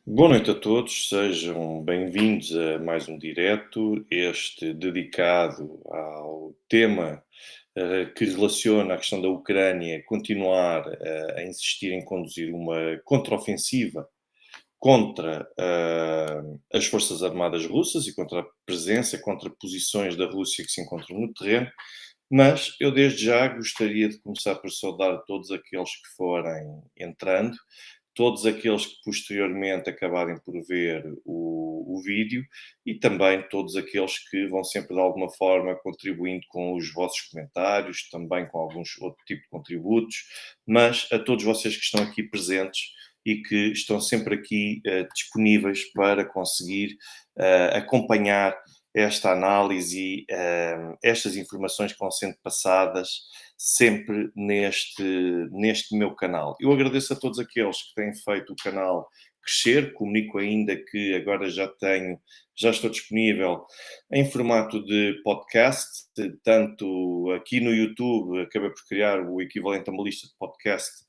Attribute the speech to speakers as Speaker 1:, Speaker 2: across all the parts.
Speaker 1: Boa noite a todos, sejam bem-vindos a mais um direto, este dedicado ao tema que relaciona a questão da Ucrânia continuar a insistir em conduzir uma contraofensiva contra as Forças Armadas Russas e contra a presença, contra posições da Rússia que se encontram no terreno, mas eu desde já gostaria de começar por saudar a todos aqueles que forem entrando, todos aqueles que posteriormente acabarem por ver o vídeo e também todos aqueles que vão sempre de alguma forma contribuindo com os vossos comentários, também com alguns outro tipo de contributos, mas a todos vocês que estão aqui presentes e que estão sempre aqui disponíveis para conseguir acompanhar esta análise e estas informações que vão sendo passadas sempre neste meu canal. Eu agradeço a todos aqueles que têm feito o canal crescer, comunico ainda que agora já estou disponível em formato de podcast, tanto aqui no YouTube, acabei por criar o equivalente a uma lista de podcast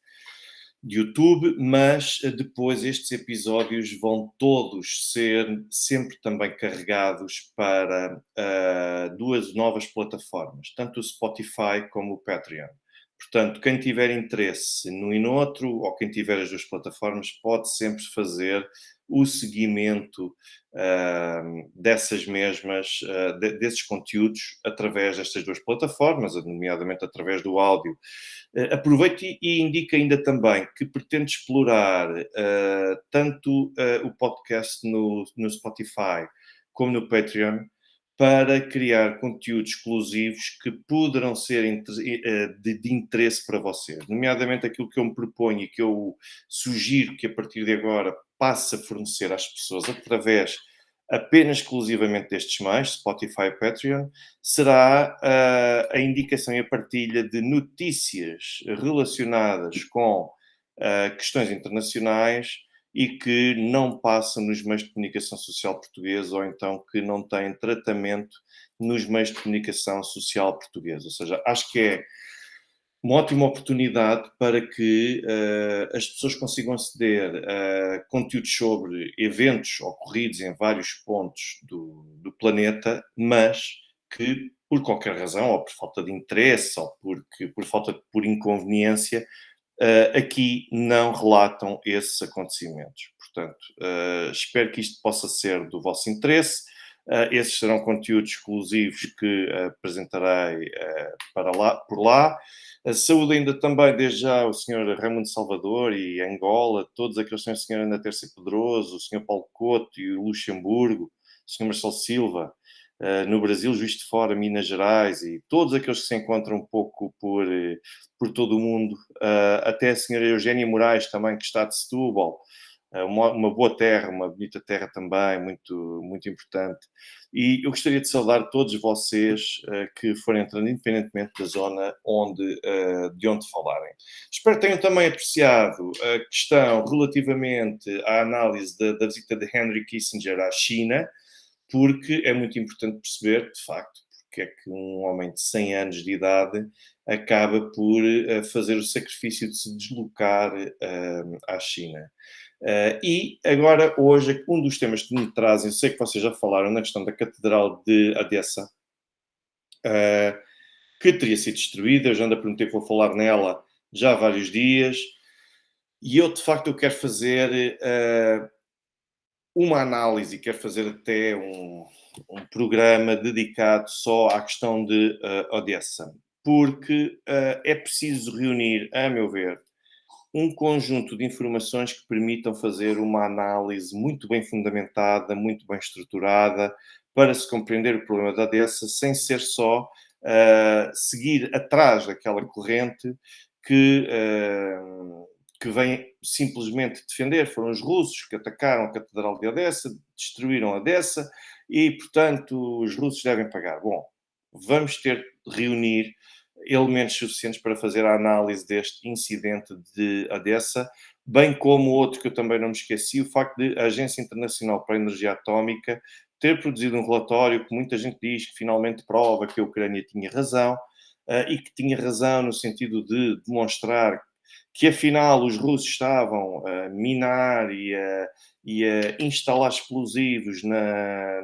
Speaker 1: de YouTube, mas depois estes episódios vão todos ser sempre também carregados para duas novas plataformas, tanto o Spotify como o Patreon. Portanto, quem tiver interesse num e no outro, ou quem tiver as duas plataformas, pode sempre fazer o seguimento dessas mesmas, desses conteúdos através destas duas plataformas, nomeadamente através do áudio. Aproveite e indique ainda também que pretende explorar tanto o podcast no Spotify como no Patreon para criar conteúdos exclusivos que poderão ser de interesse para vocês. Nomeadamente aquilo que eu me proponho e que eu sugiro que a partir de agora passe a fornecer às pessoas através apenas exclusivamente destes mais, Spotify e Patreon, será a indicação e a partilha de notícias relacionadas com questões internacionais e que não passam nos meios de comunicação social portugueses ou então que não têm tratamento nos meios de comunicação social portugueses. Ou seja, acho que é uma ótima oportunidade para que as pessoas consigam aceder a conteúdos sobre eventos ocorridos em vários pontos do planeta, mas que, por qualquer razão, ou por falta de interesse, ou por falta por inconveniência, aqui não relatam esses acontecimentos. Portanto, espero que isto possa ser do vosso interesse. Esses serão conteúdos exclusivos que apresentarei por lá. Saúde ainda também, desde já, o Sr. Raimundo Salvador e Angola, todos aqueles que são o Sr. Ana Terça Pedroso, o Sr. Paulo Couto e o Luxemburgo, o Sr. Marcelo Silva, no Brasil, Juiz de Fora, Minas Gerais e todos aqueles que se encontram um pouco por todo o mundo, até a senhora Eugénia Moraes também, que está de Setúbal, uma boa terra, uma bonita terra também, muito, muito importante. E eu gostaria de saudar todos vocês que forem entrando, independentemente da zona de onde falarem. Espero que tenham também apreciado a questão relativamente à análise da visita de Henry Kissinger à China, porque é muito importante perceber, de facto, porque é que um homem de 100 anos de idade acaba por fazer o sacrifício de se deslocar à China. E agora, hoje, um dos temas que me trazem, eu sei que vocês já falaram na questão da Catedral de Odessa, uh, que teria sido destruída, eu já ando a prometer que vou falar nela já há vários dias, e eu, de facto, eu quero fazer uma análise, quero fazer até um programa dedicado só à questão de Odessa, porque é preciso reunir, a meu ver, um conjunto de informações que permitam fazer uma análise muito bem fundamentada, muito bem estruturada, para se compreender o problema da Odessa, sem ser só seguir atrás daquela corrente que, que vem simplesmente defender. Foram os russos que atacaram a Catedral de Odessa, destruíram Odessa e, portanto, os russos devem pagar. Bom, vamos ter de reunir elementos suficientes para fazer a análise deste incidente de Odessa, bem como outro que eu também não me esqueci, o facto de a Agência Internacional para a Energia Atómica ter produzido um relatório que muita gente diz que finalmente prova que a Ucrânia tinha razão, e que tinha razão no sentido de demonstrar que afinal os russos estavam a minar e a instalar explosivos na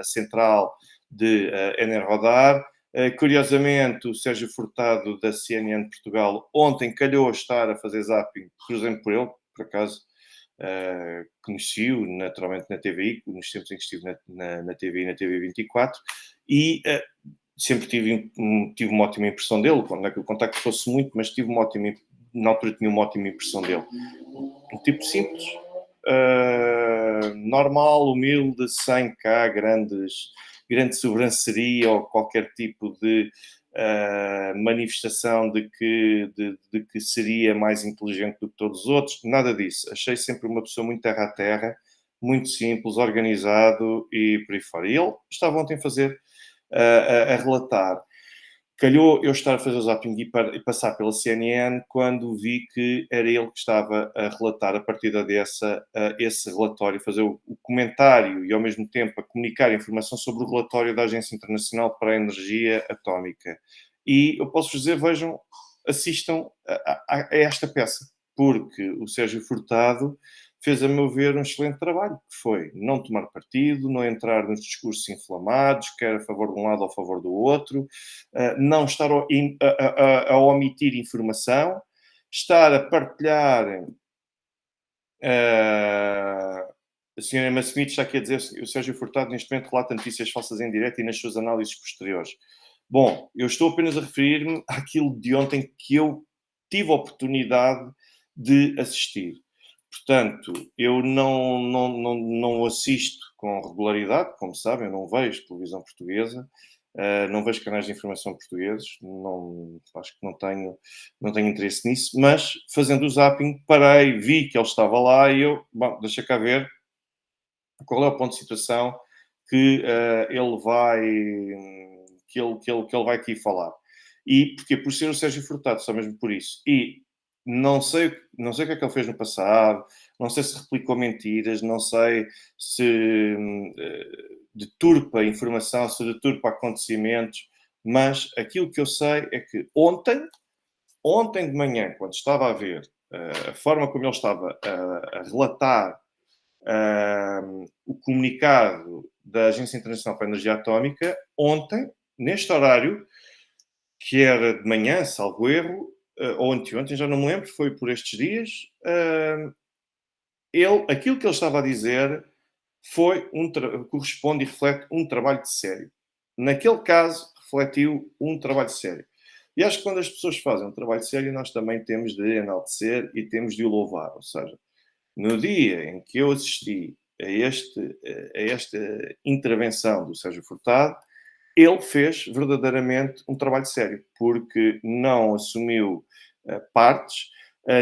Speaker 1: central de Enerhodar. Curiosamente, o Sérgio Furtado, da CNN de Portugal, ontem calhou estar a fazer zapping, cruzando por ele, por acaso, conheci-o naturalmente na TVI, nos tempos em que estive na TVI, na TV 24, e sempre tive uma ótima impressão dele, não é que o contacto fosse muito, mas na altura tinha uma ótima impressão dele. Um tipo simples, normal, humilde, sem cá grande sobranceria ou qualquer tipo de manifestação de que seria mais inteligente do que todos os outros, nada disso. Achei sempre uma pessoa muito terra a terra, muito simples, organizado e por aí fora. E ele estava ontem a relatar. Calhou eu estar a fazer o zapping e passar pela CNN quando vi que era ele que estava a relatar a partir dessa esse relatório, fazer o comentário e ao mesmo tempo a comunicar informação sobre o relatório da Agência Internacional para a Energia Atómica. E eu posso dizer, vejam, assistam a esta peça, porque o Sérgio Furtado fez, a meu ver, um excelente trabalho, que foi não tomar partido, não entrar nos discursos inflamados, quer a favor de um lado ou a favor do outro, não estar a omitir informação, estar a partilhar. A senhora Emma Smith está aqui a dizer que o Sérgio Furtado neste momento relata notícias falsas em direto e nas suas análises posteriores. Bom, eu estou apenas a referir-me àquilo de ontem que eu tive a oportunidade de assistir. Portanto, eu não assisto com regularidade, como sabem, eu não vejo televisão portuguesa, não vejo canais de informação portugueses, acho que não tenho interesse nisso, mas fazendo o zapping, parei, vi que ele estava lá e eu, bom, deixa cá ver qual é o ponto de situação que ele vai que ele vai aqui falar. E porque por ser o Sérgio Furtado, só mesmo por isso. E não sei o que é que ele fez no passado, não sei se replicou mentiras, não sei se deturpa informação, se deturpa acontecimentos, mas aquilo que eu sei é que ontem de manhã, quando estava a ver a forma como ele estava a relatar o comunicado da Agência Internacional para a Energia Atómica, ontem, neste horário, que era de manhã, salvo erro, ou anteontem, já não me lembro, foi por estes dias, aquilo que ele estava a dizer corresponde e reflete um trabalho de sério. Naquele caso, refletiu um trabalho sério. E acho que quando as pessoas fazem um trabalho sério, nós também temos de enaltecer e temos de o louvar. Ou seja, no dia em que eu assisti a esta intervenção do Sérgio Furtado, ele fez verdadeiramente um trabalho sério, porque não assumiu partes,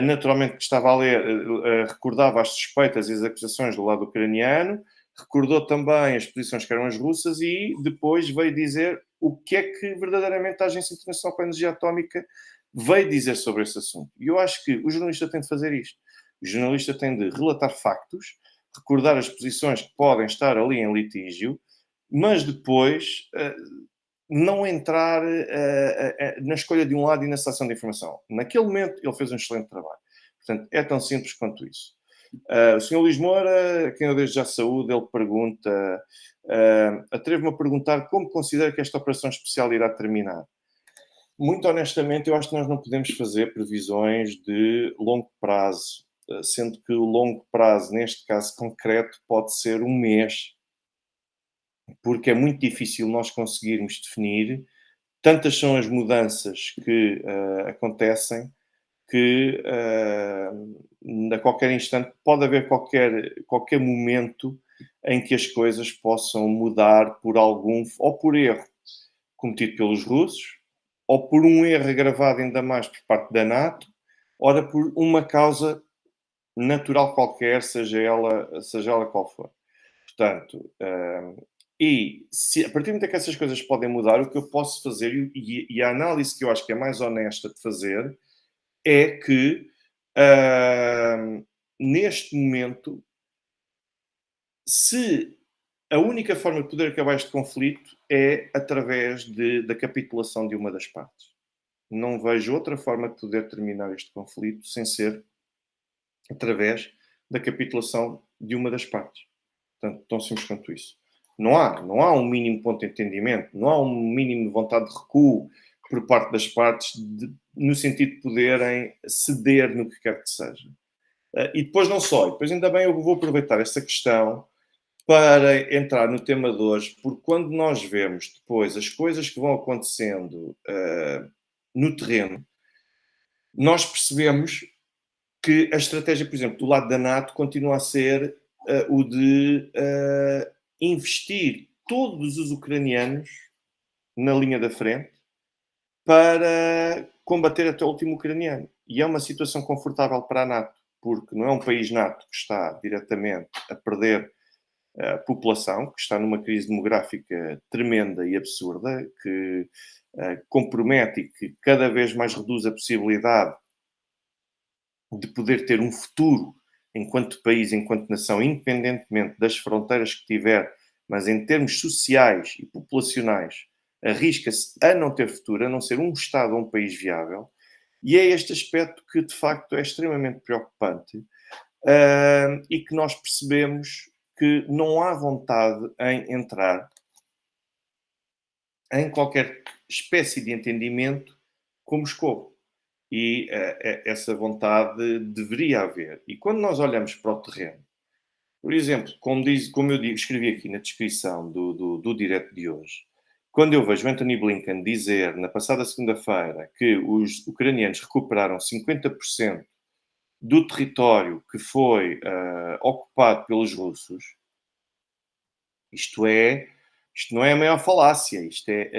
Speaker 1: naturalmente que estava a ler, recordava as suspeitas e as acusações do lado ucraniano, recordou também as posições que eram as russas e depois veio dizer o que é que verdadeiramente a Agência Internacional para a Energia Atómica veio dizer sobre esse assunto. E eu acho que o jornalista tem de fazer isto. O jornalista tem de relatar factos, recordar as posições que podem estar ali em litígio, mas depois não entrar na escolha de um lado e na seleção de informação. Naquele momento, ele fez um excelente trabalho. Portanto, é tão simples quanto isso. O Sr. Luís Moura, a quem eu desde já saúde, ele pergunta, atrevo-me a perguntar como considera que esta operação especial irá terminar. Muito honestamente, eu acho que nós não podemos fazer previsões de longo prazo, sendo que o longo prazo, neste caso concreto, pode ser um mês, porque é muito difícil nós conseguirmos definir. Tantas são as mudanças que acontecem que a qualquer instante pode haver qualquer momento em que as coisas possam mudar por algum, ou por erro cometido pelos russos, ou por um erro agravado ainda mais por parte da NATO, ora por uma causa natural qualquer, seja ela qual for. Portanto, a partir do momento que essas coisas podem mudar, o que eu posso fazer, e a análise que eu acho que é mais honesta de fazer, é que neste momento, se a única forma de poder acabar este conflito é através da capitulação de uma das partes. não vejo outra forma de poder terminar este conflito sem ser através da capitulação de uma das partes. Portanto, tão simples quanto isso. Não há um mínimo ponto de entendimento, não há um mínimo de vontade de recuo por parte das partes no sentido de poderem ceder no que quer que seja. E depois não só, e depois ainda bem eu vou aproveitar esta questão para entrar no tema de hoje, porque quando nós vemos depois as coisas que vão acontecendo no terreno, nós percebemos que a estratégia, por exemplo, do lado da NATO continua a ser o de investir todos os ucranianos na linha da frente para combater até o último ucraniano. E é uma situação confortável para a NATO, porque não é um país NATO que está diretamente a perder a população, que está numa crise demográfica tremenda e absurda, que compromete e que cada vez mais reduz a possibilidade de poder ter um futuro enquanto país, enquanto nação, independentemente das fronteiras que tiver, mas em termos sociais e populacionais, arrisca-se a não ter futuro, a não ser um Estado ou um país viável. E é este aspecto que, de facto, é extremamente preocupante e que nós percebemos que não há vontade em entrar em qualquer espécie de entendimento com Moscou. E essa vontade deveria haver. E quando nós olhamos para o terreno, por exemplo, como eu digo, escrevi aqui na descrição do direto de hoje, quando eu vejo Anthony Blinken dizer na passada segunda-feira que os ucranianos recuperaram 50% do território que foi ocupado pelos russos, isto não é a maior falácia, isto é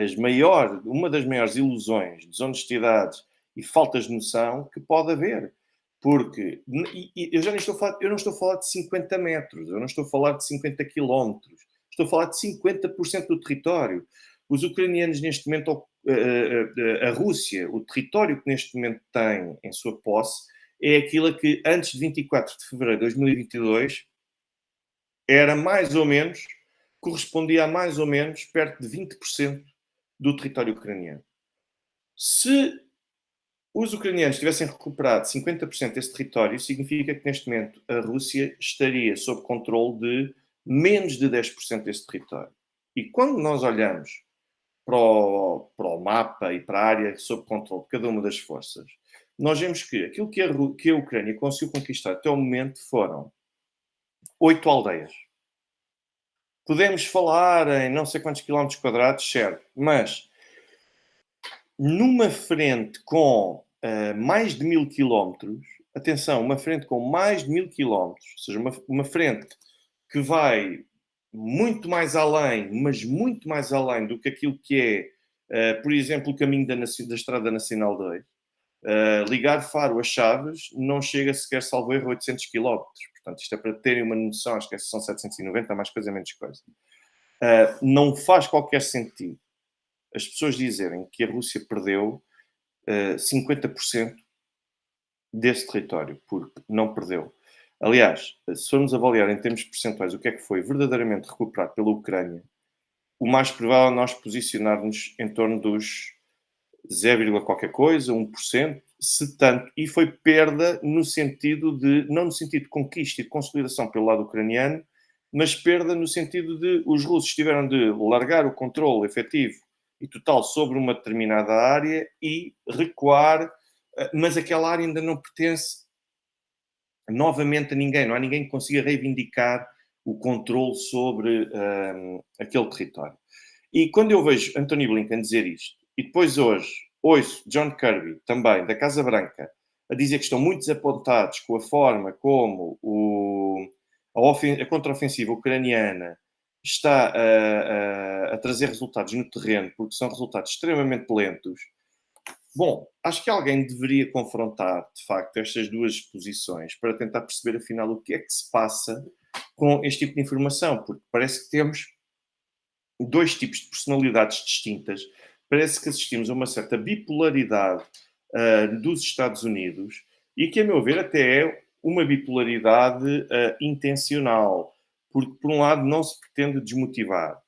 Speaker 1: uma das maiores ilusões, desonestidades e faltas de noção que pode haver. Porque eu já eu não estou a falar de 50 metros, eu não estou a falar de 50 quilómetros, estou a falar de 50% do território. Os ucranianos, neste momento, a Rússia, o território que neste momento tem em sua posse, é aquilo que antes de 24 de fevereiro de 2022 era mais ou menos, correspondia a mais ou menos perto de 20% do território ucraniano. Se os ucranianos tivessem recuperado 50% desse território, significa que neste momento a Rússia estaria sob controle de menos de 10% desse território. E quando nós olhamos para o mapa e para a área sob controle de cada uma das forças, nós vemos que aquilo que a Ucrânia conseguiu conquistar até o momento foram 8 aldeias. Podemos falar em não sei quantos quilómetros quadrados, certo, mas numa frente com mais de 1000 quilómetros, atenção, uma frente com mais de 1000 quilómetros, ou seja, uma frente que vai muito mais além, mas muito mais além do que aquilo que é, por exemplo, o caminho da Estrada Nacional 2, ligar Faro a Chaves não chega sequer, salvo erro, a 800 quilómetros. Portanto, isto é para terem uma noção, acho que são 790, mais coisa, menos coisa. Não faz qualquer sentido as pessoas dizerem que a Rússia perdeu 50% desse território, porque não perdeu. Aliás, se formos avaliar em termos percentuais o que é que foi verdadeiramente recuperado pela Ucrânia, o mais provável é nós posicionarmos em torno dos 0, qualquer coisa, 1%, se tanto, e foi perda no sentido de, não no sentido de conquista e de consolidação pelo lado ucraniano, mas perda no sentido de os russos tiveram de largar o controle efetivo e total sobre uma determinada área e recuar, mas aquela área ainda não pertence novamente a ninguém, não há ninguém que consiga reivindicar o controle sobre aquele território. E quando eu vejo Anthony Blinken dizer isto, e depois hoje ouço John Kirby, também, da Casa Branca, a dizer que estão muito desapontados com a forma como a contraofensiva ucraniana está a trazer resultados no terreno, porque são resultados extremamente lentos. Bom, acho que alguém deveria confrontar, de facto, estas duas posições para tentar perceber, afinal, o que é que se passa com este tipo de informação, porque parece que temos dois tipos de personalidades distintas. Parece que assistimos a uma certa bipolaridade dos Estados Unidos e que, a meu ver, até é uma bipolaridade intencional, porque, por um lado, não se pretende desmotivar,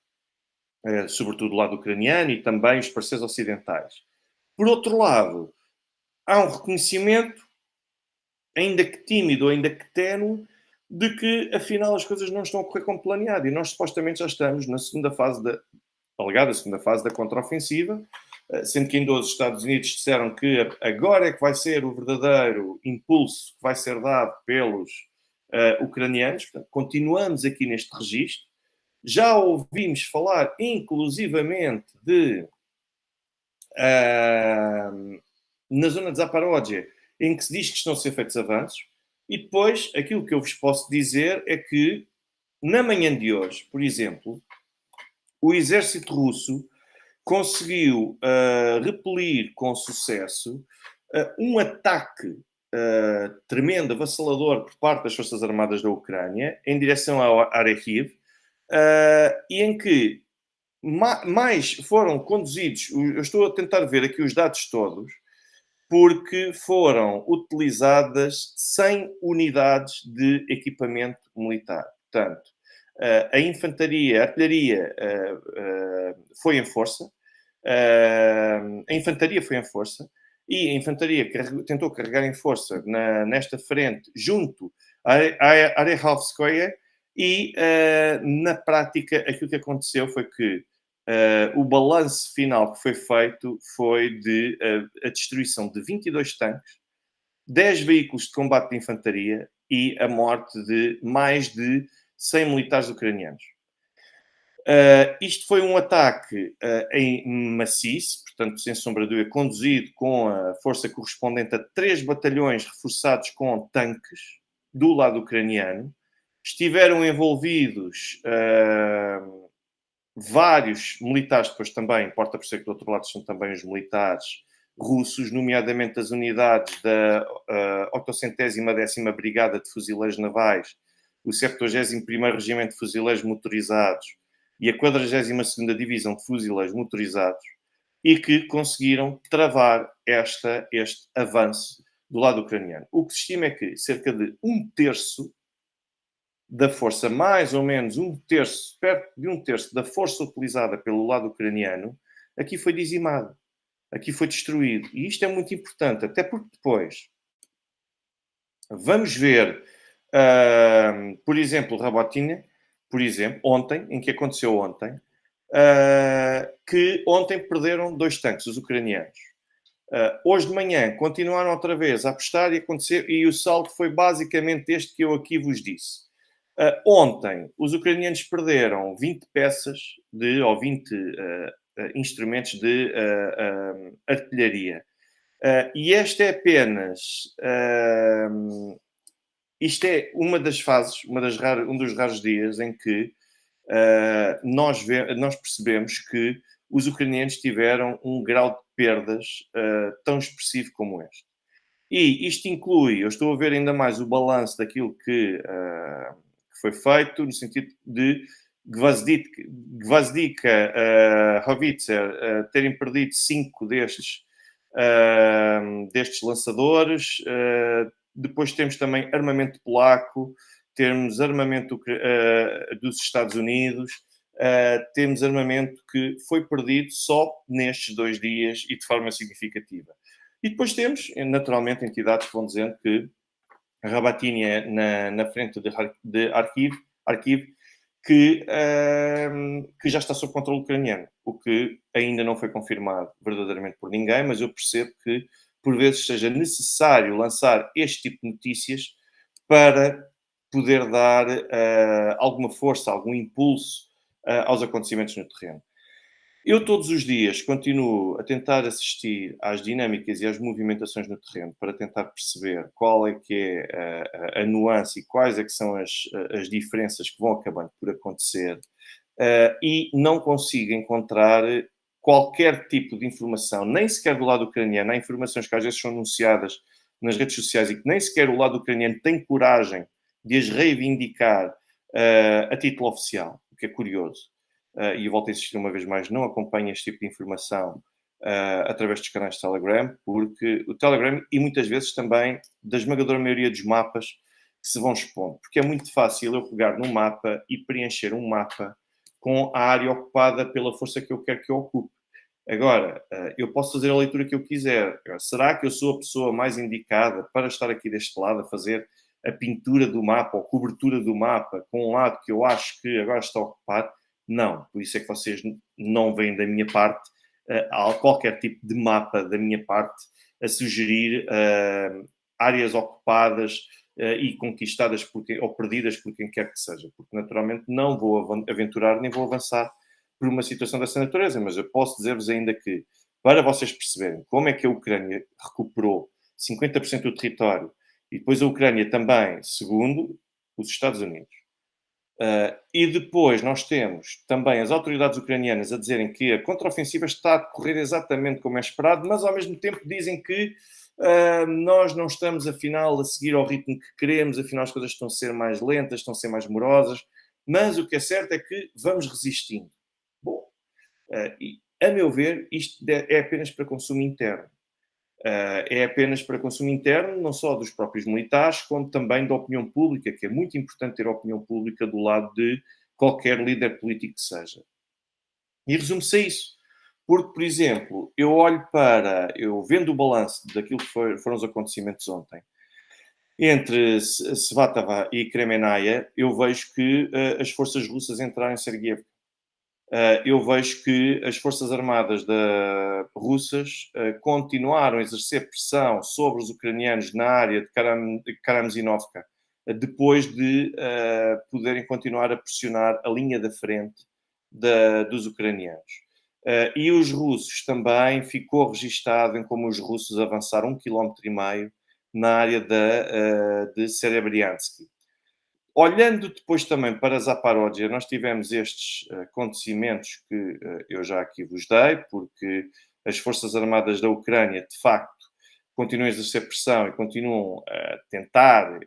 Speaker 1: sobretudo do lado ucraniano e também os parceiros ocidentais. Por outro lado, há um reconhecimento, ainda que tímido, ainda que ténue, de que afinal as coisas não estão a correr como planeado. E nós supostamente já estamos na segunda fase da alegada segunda fase da contraofensiva, sendo que ainda os Estados Unidos disseram que agora é que vai ser o verdadeiro impulso que vai ser dado pelos ucranianos. Portanto, continuamos aqui neste registro. Já ouvimos falar, inclusivamente, de na zona de Zaparódia, em que se diz que estão a ser feitos avanços, e depois aquilo que eu vos posso dizer é que na manhã de hoje, por exemplo, o exército russo conseguiu repelir com sucesso um ataque tremendo, avassalador por parte das Forças Armadas da Ucrânia em direção a Arechiv, e em que mais foram conduzidos, eu estou a tentar ver aqui os dados todos, porque foram utilizadas 100 unidades de equipamento militar. Portanto, a infantaria, a artilharia foi em força, a infantaria foi em força, e a infantaria tentou carregar em força nesta frente, junto à Arehovskoye, e na prática aquilo que aconteceu foi que o balanço final que foi feito foi de a destruição de 22 tanques, 10 veículos de combate de infantaria e a morte de mais de 100 militares ucranianos. Isto foi um ataque em maciço, portanto, sem sombra de dúvida, conduzido com a força correspondente a 3 batalhões reforçados com tanques do lado ucraniano. Estiveram envolvidos vários militares, depois também, importa por ser que do outro lado são também os militares russos, nomeadamente as unidades da 810ª Brigada de Fuzileiros Navais, o 71º Regimento de Fuzileiros Motorizados e a 42ª Divisão de Fuzileiros Motorizados, e que conseguiram travar este avanço do lado ucraniano. O que se estima é que cerca de um terço da força, mais ou menos um terço, perto de um terço da força utilizada pelo lado ucraniano, aqui foi dizimado, aqui foi destruído. E isto é muito importante, até porque depois vamos ver, por exemplo, Rabotina, por exemplo, ontem, em que aconteceu ontem, que ontem perderam 2 tanques, os ucranianos. Hoje de manhã continuaram outra vez a apostar e acontecer, e o saldo foi basicamente este que eu aqui vos disse. Ontem, os ucranianos perderam 20 peças ou 20 instrumentos de artilharia. E esta é apenas. Isto é uma das fases, um dos raros dias em que nós percebemos que os ucranianos tiveram um grau de perdas tão expressivo como este. E isto inclui, eu estou a ver ainda mais o balanço daquilo que foi feito, no sentido de Gvazdika, Howitzer, terem perdido 5 destes lançadores. Depois temos também armamento polaco, temos armamento dos Estados Unidos, temos armamento que foi perdido só nestes 2 dias e de forma significativa. E depois temos, naturalmente, entidades que vão dizendo que a Rabatini é na frente de Kharkiv que já está sob controle ucraniano, o que ainda não foi confirmado verdadeiramente por ninguém, mas eu percebo que por vezes seja necessário lançar este tipo de notícias para poder dar alguma força, algum impulso aos acontecimentos no terreno. Eu todos os dias continuo a tentar assistir às dinâmicas e às movimentações no terreno para tentar perceber qual é que é a nuance e quais é que são as diferenças que vão acabando por acontecer, e não consigo encontrar qualquer tipo de informação, nem sequer do lado ucraniano. Há informações que às vezes são anunciadas nas redes sociais e que nem sequer o lado ucraniano tem coragem de as reivindicar a título oficial, o que é curioso. E eu volto a insistir uma vez mais, não acompanho este tipo de informação através dos canais de Telegram, porque o Telegram, e muitas vezes também da esmagadora maioria dos mapas que se vão expondo, porque é muito fácil eu pegar num mapa e preencher um mapa com a área ocupada pela força que eu quero que eu ocupe. Agora, eu posso fazer a leitura que eu quiser. Agora, será que eu sou a pessoa mais indicada para estar aqui deste lado a fazer a pintura do mapa ou cobertura do mapa com um lado que eu acho que agora está a ocupar? Não. Por isso é que vocês não veem da minha parte qualquer tipo de mapa da minha parte a sugerir áreas ocupadas e conquistadas ou perdidas por quem quer que seja. Porque, naturalmente, não vou aventurar nem vou avançar por uma situação dessa natureza, mas eu posso dizer-vos ainda que, para vocês perceberem como é que a Ucrânia recuperou 50% do território e depois a Ucrânia também, segundo os Estados Unidos. E depois nós temos também as autoridades ucranianas a dizerem que a contraofensiva está a decorrer exatamente como é esperado, mas ao mesmo tempo dizem que nós não estamos, afinal, a seguir ao ritmo que queremos, afinal as coisas estão a ser mais lentas, estão a ser mais morosas, mas o que é certo é que vamos resistindo. Bom, e, a meu ver, isto é apenas para consumo interno. É apenas para consumo interno, não só dos próprios militares, como também da opinião pública, que é muito importante ter a opinião pública do lado de qualquer líder político que seja. E resume-se a isso. Porque, por exemplo, eu vendo o balanço daquilo que foram os acontecimentos ontem, entre Svatava e Kremenaya, eu vejo que as forças russas entraram em Sergiev. Eu vejo que as Forças Armadas russas continuaram a exercer pressão sobre os ucranianos na área de Karamzinovka, depois de poderem continuar a pressionar a linha da frente dos ucranianos. E os russos também ficou registado em como os russos avançaram 1,5 km na área de Serebryansky. Olhando depois também para Zaparódia, nós tivemos estes acontecimentos que eu já aqui vos dei, porque as Forças Armadas da Ucrânia, de facto, continuam a exercer pressão e continuam a tentar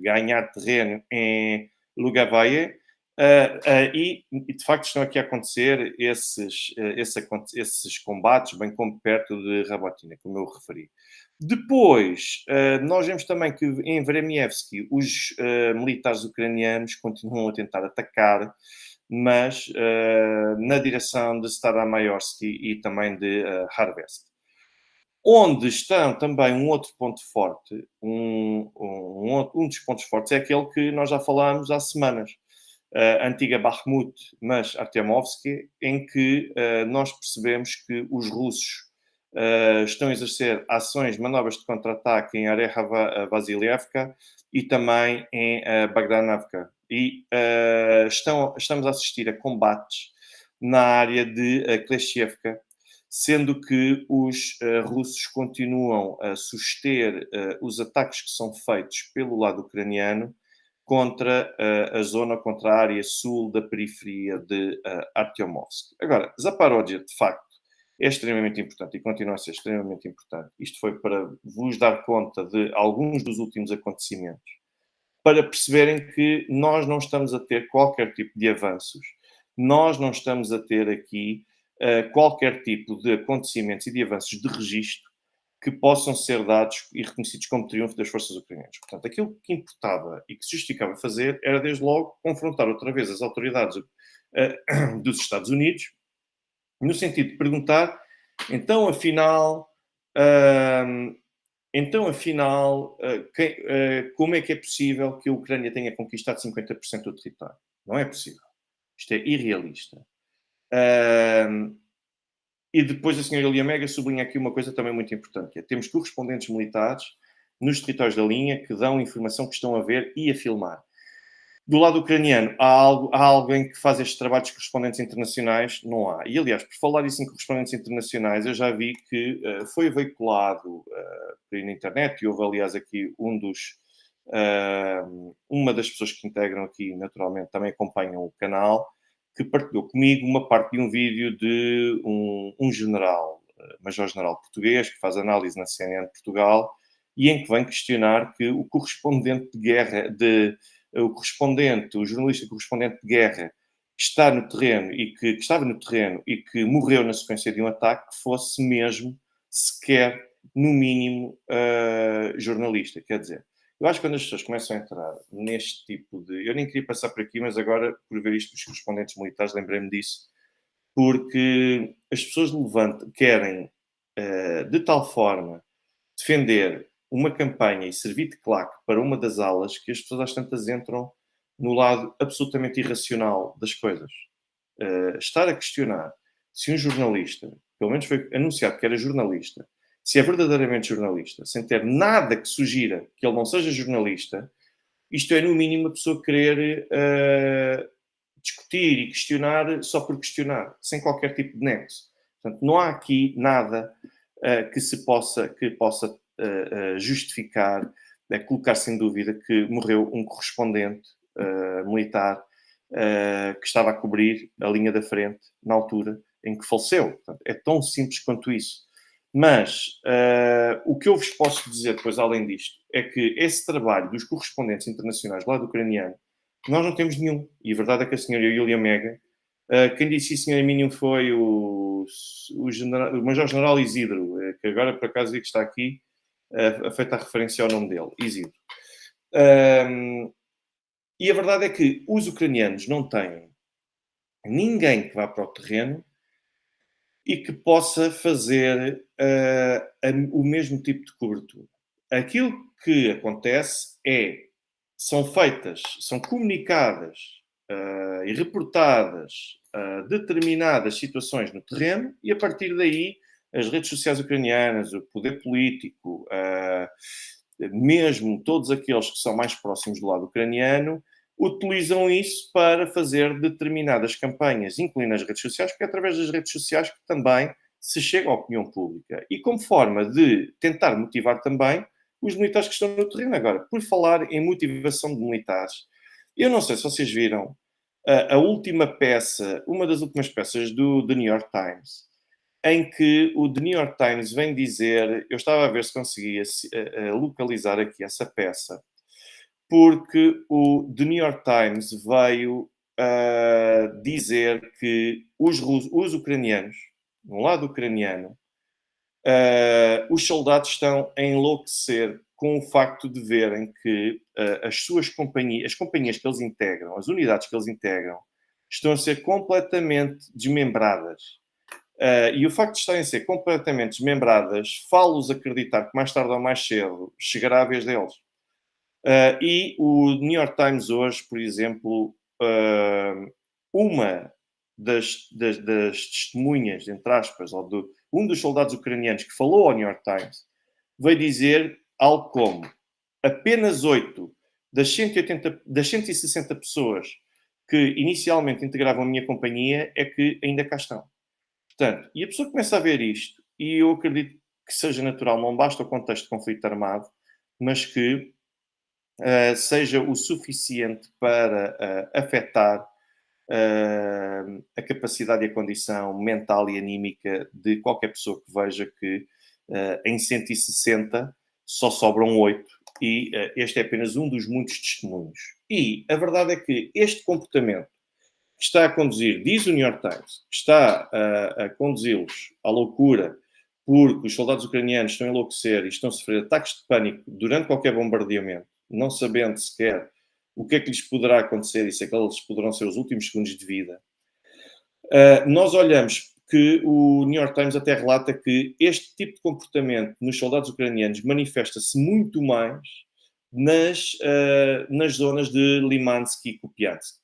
Speaker 1: ganhar terreno em Lugavaie, de facto estão aqui a acontecer esses combates, bem como perto de Rabotina, como eu referi. Depois, nós vemos também que em Vremievski os militares ucranianos continuam a tentar atacar, mas na direção de Staromaiorsky e também de Harvest. Onde estão também um outro ponto forte, um dos pontos fortes é aquele que nós já falámos há semanas, a antiga Bakhmut, mas Artemovsky, em que nós percebemos que os russos estão a exercer ações, manobras de contra-ataque em Areha Vasilievka e também em Bagdanovka. E estamos a assistir a combates na área de Kleshchevka, sendo que os russos continuam a suster os ataques que são feitos pelo lado ucraniano contra a zona, contra a área sul da periferia de Artyomovsk. Agora, Zaparódia, de facto, é extremamente importante e continua a ser extremamente importante. Isto foi para vos dar conta de alguns dos últimos acontecimentos, para perceberem que nós não estamos a ter qualquer tipo de avanços, nós não estamos a ter aqui qualquer tipo de acontecimentos e de avanços de registro que possam ser dados e reconhecidos como triunfo das forças ucranianas. Portanto, aquilo que importava e que se justificava fazer era, desde logo, confrontar outra vez as autoridades dos Estados Unidos, no sentido de perguntar, então, afinal, uh, como é que é possível que a Ucrânia tenha conquistado 50% do território? Não é possível. Isto é irrealista. E depois a senhora Elia Mega sublinha aqui uma coisa também muito importante, que é temos correspondentes militares nos territórios da linha que dão informação que estão a ver e a filmar. Do lado ucraniano, há alguém que faz estes trabalhos de correspondentes internacionais? Não há. E, aliás, por falar isso em correspondentes internacionais, eu já vi que foi veiculado por aí na internet, e houve, aliás, aqui uma das pessoas que integram aqui, naturalmente, também acompanham o canal, que partilhou comigo uma parte de um vídeo de um general, major-general português, que faz análise na CNN de Portugal, e em que vem questionar que o correspondente de guerra, o jornalista correspondente de guerra, que está no terreno e que estava no terreno e que morreu na sequência de um ataque, fosse mesmo sequer, no mínimo, jornalista. Quer dizer, eu acho que quando as pessoas começam a entrar neste tipo de... Eu nem queria passar por aqui, mas agora, por ver isto dos correspondentes militares, lembrei-me disso, porque as pessoas querem, de tal forma, defender uma campanha e servir de claque para uma das alas que as pessoas às tantas entram no lado absolutamente irracional das coisas. Estar a questionar se um jornalista, pelo menos foi anunciado que era jornalista, se é verdadeiramente jornalista, sem ter nada que sugira que ele não seja jornalista, isto é, no mínimo, a pessoa querer discutir e questionar só por questionar, sem qualquer tipo de nexo. Portanto, não há aqui nada que possa justificar, colocar-se em dúvida que morreu um correspondente militar que estava a cobrir a linha da frente na altura em que faleceu. Portanto, é tão simples quanto isso. Mas o que eu vos posso dizer depois, além disto, é que esse trabalho dos correspondentes internacionais do lado ucraniano, nós não temos nenhum. E a verdade é que a senhora Yulia Mega, quem disse isso em mínimo foi o Major-General Isidro, que agora por acaso vi que está aqui, feita a referência ao nome dele, Isidro. E a verdade é que os ucranianos não têm ninguém que vá para o terreno e que possa fazer o mesmo tipo de cobertura. Aquilo que acontece são comunicadas e reportadas determinadas situações no terreno e a partir daí as redes sociais ucranianas, o poder político, mesmo todos aqueles que são mais próximos do lado ucraniano, utilizam isso para fazer determinadas campanhas, incluindo as redes sociais, porque é através das redes sociais que também se chega à opinião pública. E como forma de tentar motivar também os militares que estão no terreno. Agora, por falar em motivação de militares, eu não sei se vocês viram a última peça, uma das últimas peças do The New York Times, em que o The New York Times vem dizer, eu estava a ver se conseguia localizar aqui essa peça, porque o The New York Times veio dizer que os ucranianos, no lado ucraniano, os soldados estão a enlouquecer com o facto de verem que as companhias que eles integram, as unidades que eles integram, estão a ser completamente desmembradas. E o facto de estarem a ser completamente desmembradas fá-los acreditar que mais tarde ou mais cedo chegará a vez deles. E o New York Times hoje, por exemplo, uma das testemunhas, entre aspas, um dos soldados ucranianos que falou ao New York Times, veio dizer algo como apenas 8 das 160 pessoas que inicialmente integravam a minha companhia é que ainda cá estão. Portanto, e a pessoa começa a ver isto, e eu acredito que seja natural, não basta o contexto de conflito armado, mas que seja o suficiente para afetar a capacidade e a condição mental e anímica de qualquer pessoa que veja que em 160 só sobram 8 e este é apenas um dos muitos testemunhos. E a verdade é que este comportamento que está a conduzir, diz o New York Times, que está a conduzi-los à loucura porque os soldados ucranianos estão a enlouquecer e estão a sofrer ataques de pânico durante qualquer bombardeamento, não sabendo sequer o que é que lhes poderá acontecer e se aqueles poderão ser os últimos segundos de vida. Nós olhamos que o New York Times até relata que este tipo de comportamento nos soldados ucranianos manifesta-se muito mais nas zonas de Limansky e Kupiansk.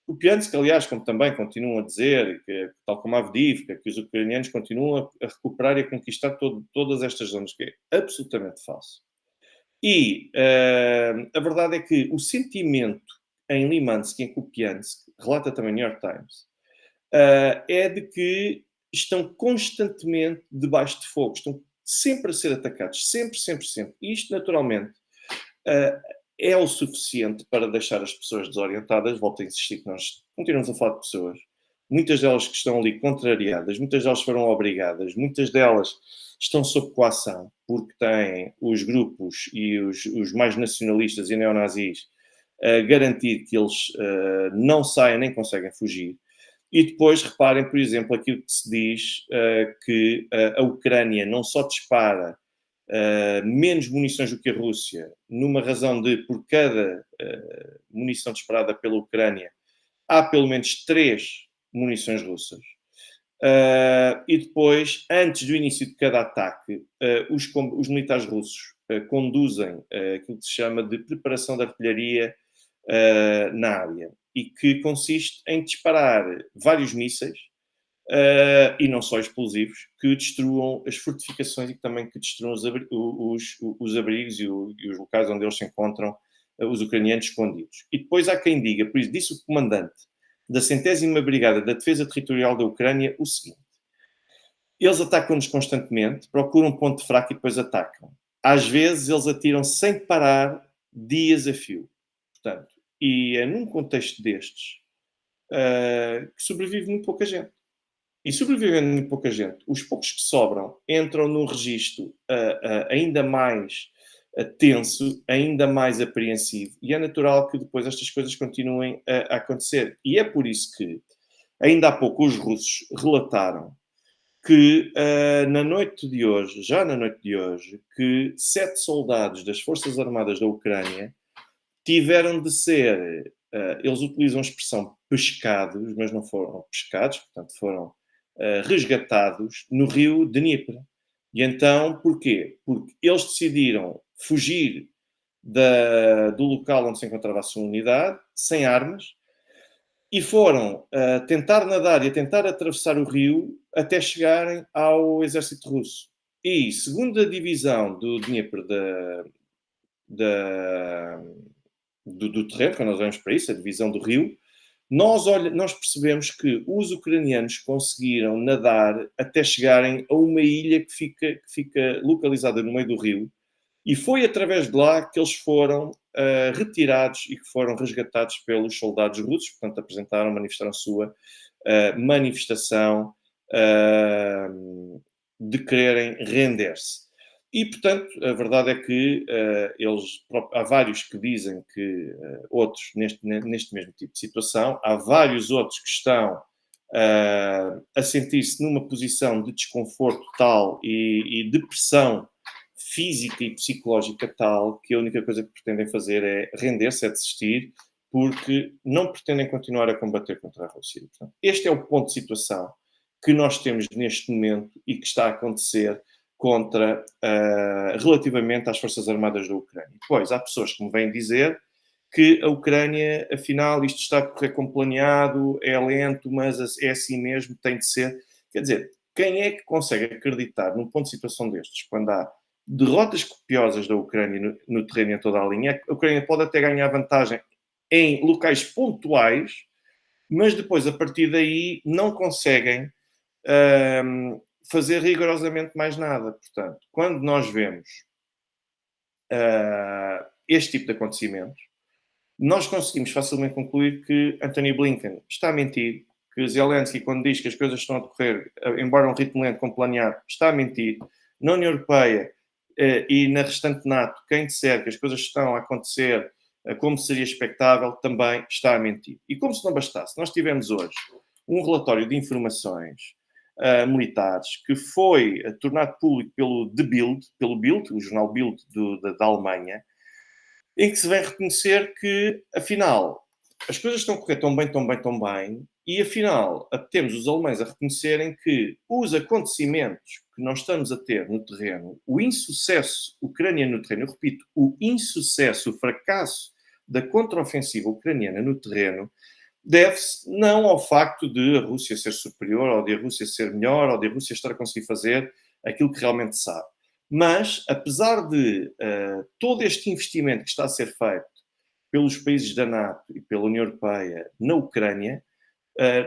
Speaker 1: Kupiansk, aliás, como também continuam a dizer, que, tal como a Avdiivka, que os ucranianos continuam a recuperar e a conquistar todas estas zonas, que é absolutamente falso. E a verdade é que o sentimento em Limansky e em Kupiansk, relata também o New York Times, é de que estão constantemente debaixo de fogo, estão sempre a ser atacados, sempre, sempre, sempre. E isto, naturalmente, é o suficiente para deixar as pessoas desorientadas. Volto a insistir que nós continuamos a falar de pessoas, muitas delas que estão ali contrariadas, muitas delas foram obrigadas, muitas delas estão sob coação, porque têm os grupos e os mais nacionalistas e neonazis a garantir que eles não saem nem conseguem fugir. E depois reparem, por exemplo, aquilo que se diz que a Ucrânia não só dispara menos munições do que a Rússia, numa razão de, por cada munição disparada pela Ucrânia, há pelo menos 3 munições russas. E depois, antes do início de cada ataque, os militares russos conduzem aquilo que se chama de preparação da artilharia na área, e que consiste em disparar vários mísseis, e não só explosivos, que destruam as fortificações e também que destruam os abrigos e os locais onde eles se encontram, os ucranianos escondidos. E depois há quem diga, por isso disse o comandante da 100ª Brigada da Defesa Territorial da Ucrânia, o seguinte: eles atacam-nos constantemente, procuram um ponto fraco e depois atacam. Às vezes eles atiram sem parar, dias a fio. Portanto, e é num contexto destes que sobrevive muito pouca gente. E sobrevivendo muito pouca gente, os poucos que sobram entram num registro ainda mais tenso, ainda mais apreensivo, e é natural que depois estas coisas continuem a acontecer. E é por isso que, ainda há pouco, os russos relataram que na noite de hoje, já na noite de hoje, que 7 soldados das Forças Armadas da Ucrânia tiveram de ser, eles utilizam a expressão pescados, mas não foram pescados, portanto foram resgatados no rio Dnieper. E então, porquê? Porque eles decidiram fugir do local onde se encontrava a sua unidade, sem armas, e foram tentar nadar e a tentar atravessar o rio até chegarem ao exército russo. E, segundo a divisão do Dnieper da, do terreno, quando nós olhamos para isso, a divisão do rio, nós percebemos que os ucranianos conseguiram nadar até chegarem a uma ilha que fica localizada no meio do rio, e foi através de lá que eles foram retirados e que foram resgatados pelos soldados russos, portanto apresentaram, manifestaram a sua manifestação de quererem render-se. E, portanto, a verdade é que há vários que dizem que outros, neste mesmo tipo de situação, há vários outros que estão a sentir-se numa posição de desconforto tal e de pressão física e psicológica tal que a única coisa que pretendem fazer é render-se, é desistir, porque não pretendem continuar a combater contra a Rússia. Portanto, este é o ponto de situação que nós temos neste momento e que está a acontecer relativamente às Forças Armadas da Ucrânia. Pois, há pessoas que me vêm dizer que a Ucrânia, afinal, isto está a correr como planeado, é lento, mas é assim mesmo, tem de ser. Quer dizer, quem é que consegue acreditar num ponto de situação destes, quando há derrotas copiosas da Ucrânia no terreno em toda a linha? A Ucrânia pode até ganhar vantagem em locais pontuais, mas depois, a partir daí, não conseguem fazer rigorosamente mais nada. Portanto, quando nós vemos este tipo de acontecimentos, nós conseguimos facilmente concluir que Anthony Blinken está a mentir, que Zelensky, quando diz que as coisas estão a decorrer, embora um ritmo lento como planeado, está a mentir. Na União Europeia e na restante NATO, quem disser que as coisas estão a acontecer como seria expectável, também está a mentir. E como se não bastasse, nós tivemos hoje um relatório de informações militares que foi tornado público pelo Bild, o jornal Bild da Alemanha, em que se vem reconhecer que, afinal, as coisas estão a correr tão bem, tão bem, tão bem, e afinal, temos os alemães a reconhecerem que os acontecimentos que nós estamos a ter no terreno, o insucesso ucraniano no terreno, eu repito, o insucesso, o fracasso da contraofensiva ucraniana no terreno, deve-se não ao facto de a Rússia ser superior, ou de a Rússia ser melhor, ou de a Rússia estar a conseguir fazer aquilo que realmente sabe. Mas, apesar de todo este investimento que está a ser feito pelos países da NATO e pela União Europeia na Ucrânia,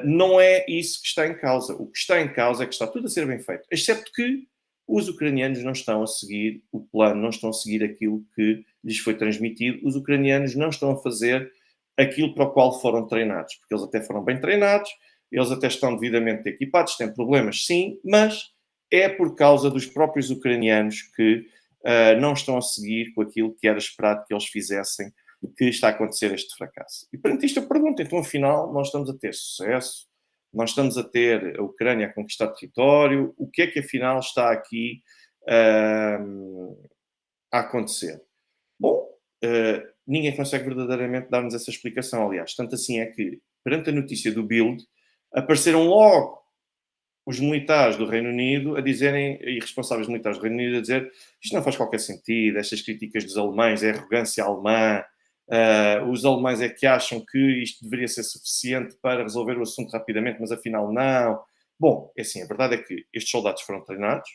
Speaker 1: não é isso que está em causa. O que está em causa é que está tudo a ser bem feito, excepto que os ucranianos não estão a seguir o plano, não estão a seguir aquilo que lhes foi transmitido. Os ucranianos não estão a fazer aquilo para o qual foram treinados, porque eles até foram bem treinados, eles até estão devidamente equipados, têm problemas sim, mas é por causa dos próprios ucranianos que não estão a seguir com aquilo que era esperado que eles fizessem, que está a acontecer este fracasso. E perante isto eu pergunto, então afinal nós estamos a ter sucesso, nós estamos a ter a Ucrânia a conquistar território, o que é que afinal está aqui a acontecer? Bom, ninguém consegue verdadeiramente dar-nos essa explicação, aliás. Tanto assim é que, perante a notícia do Bild, apareceram logo os militares do Reino Unido a dizerem, e responsáveis militares do Reino Unido a dizer isto não faz qualquer sentido, estas críticas dos alemães, é arrogância alemã, os alemães é que acham que isto deveria ser suficiente para resolver o assunto rapidamente, mas afinal não. Bom, é assim, a verdade é que estes soldados foram treinados,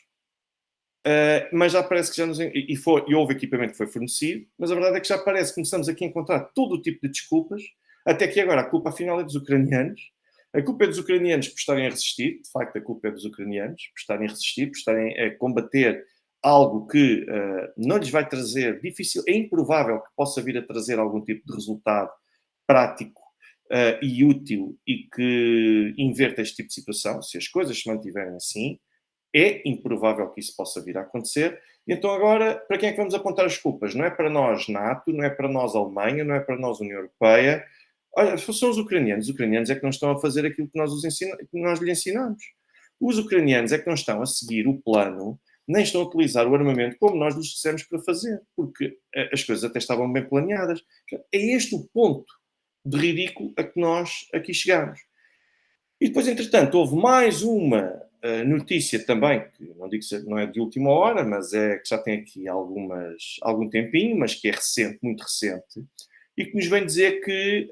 Speaker 1: mas já parece que já nos... E houve equipamento que foi fornecido, mas a verdade é que já parece que começamos aqui a encontrar todo o tipo de desculpas, até que agora a culpa afinal é dos ucranianos. A culpa é dos ucranianos por estarem a resistir, de facto a culpa é dos ucranianos por estarem a resistir, por estarem a combater algo que não lhes vai trazer, difícil, é improvável que possa vir a trazer algum tipo de resultado prático e útil e que inverta este tipo de situação, se as coisas se mantiverem assim, é improvável que isso possa vir a acontecer. E então agora, para quem é que vamos apontar as culpas? Não é para nós NATO, não é para nós Alemanha, não é para nós União Europeia. Olha, são os ucranianos. Os ucranianos é que não estão a fazer aquilo que nós lhes ensinamos. Os ucranianos é que não estão a seguir o plano, nem estão a utilizar o armamento como nós lhes dissemos para fazer, porque as coisas até estavam bem planeadas. É este o ponto de ridículo a que nós aqui chegamos. E depois, entretanto, houve mais uma notícia também, que não digo que não é de última hora, mas é que já tem aqui algum tempinho, mas que é recente, muito recente, e que nos vem dizer que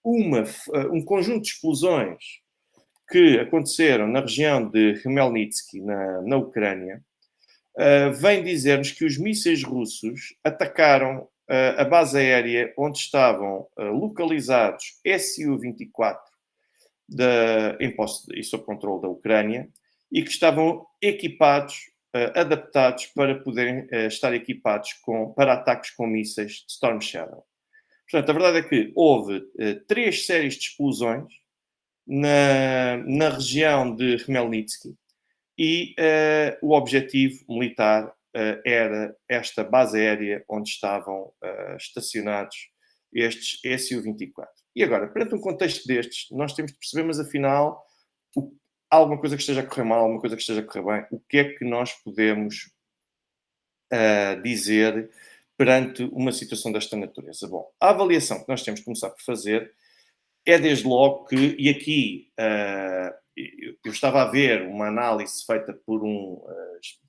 Speaker 1: um conjunto de explosões que aconteceram na região de Khmelnytsky, na Ucrânia, vem dizer-nos que os mísseis russos atacaram a base aérea onde estavam localizados Su-24 e sob controle da Ucrânia, e que estavam equipados, adaptados para poderem estar equipados para ataques com mísseis de Storm Shadow. Portanto, a verdade é que houve 3 séries de explosões na região de Khmelnytsky e o objetivo militar era esta base aérea onde estavam estacionados estes Su-24. E agora, perante um contexto destes, nós temos de perceber, mas afinal, há alguma coisa que esteja a correr mal, alguma coisa que esteja a correr bem, o que é que nós podemos dizer perante uma situação desta natureza? Bom, a avaliação que nós temos de começar por fazer é desde logo que, e aqui eu estava a ver uma análise feita por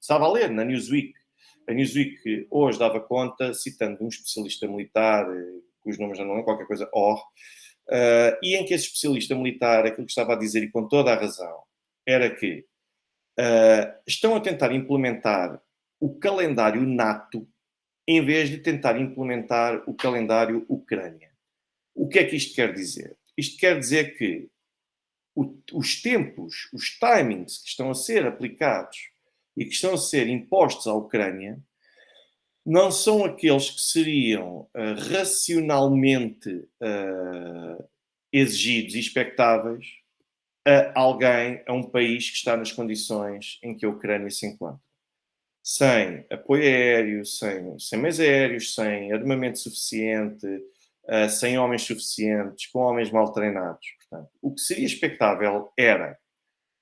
Speaker 1: estava a ler na Newsweek. A Newsweek hoje dava conta, citando um especialista militar, cujo nome já não é qualquer coisa, e em que esse especialista militar, aquilo que estava a dizer, e com toda a razão, era que estão a tentar implementar o calendário NATO em vez de tentar implementar o calendário Ucrânia. O que é que isto quer dizer? Isto quer dizer que os tempos, os timings que estão a ser aplicados e que estão a ser impostos à Ucrânia não são aqueles que seriam racionalmente exigidos e expectáveis a um país que está nas condições em que a Ucrânia se encontra. Sem apoio aéreo, sem meios aéreos, sem armamento suficiente, sem homens suficientes, com homens mal treinados. Portanto, o que seria expectável era,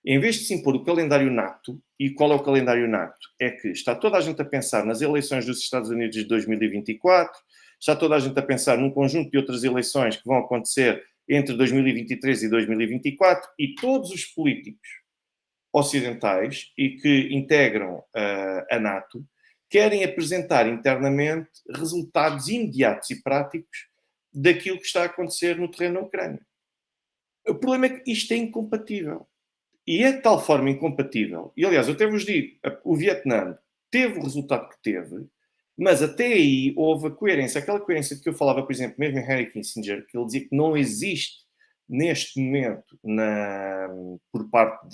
Speaker 1: em vez de se impor o calendário NATO, e qual é o calendário NATO? É que está toda a gente a pensar nas eleições dos Estados Unidos de 2024, está toda a gente a pensar num conjunto de outras eleições que vão acontecer entre 2023 e 2024, e todos os políticos ocidentais e que integram a NATO querem apresentar internamente resultados imediatos e práticos daquilo que está a acontecer no terreno da Ucrânia. O problema é que isto é incompatível. E é de tal forma incompatível. E, aliás, eu até vos digo, o Vietnã teve o resultado que teve, mas até aí houve a coerência. Aquela coerência de que eu falava, por exemplo, mesmo em Henry Kissinger, que ele dizia que não existe neste momento por parte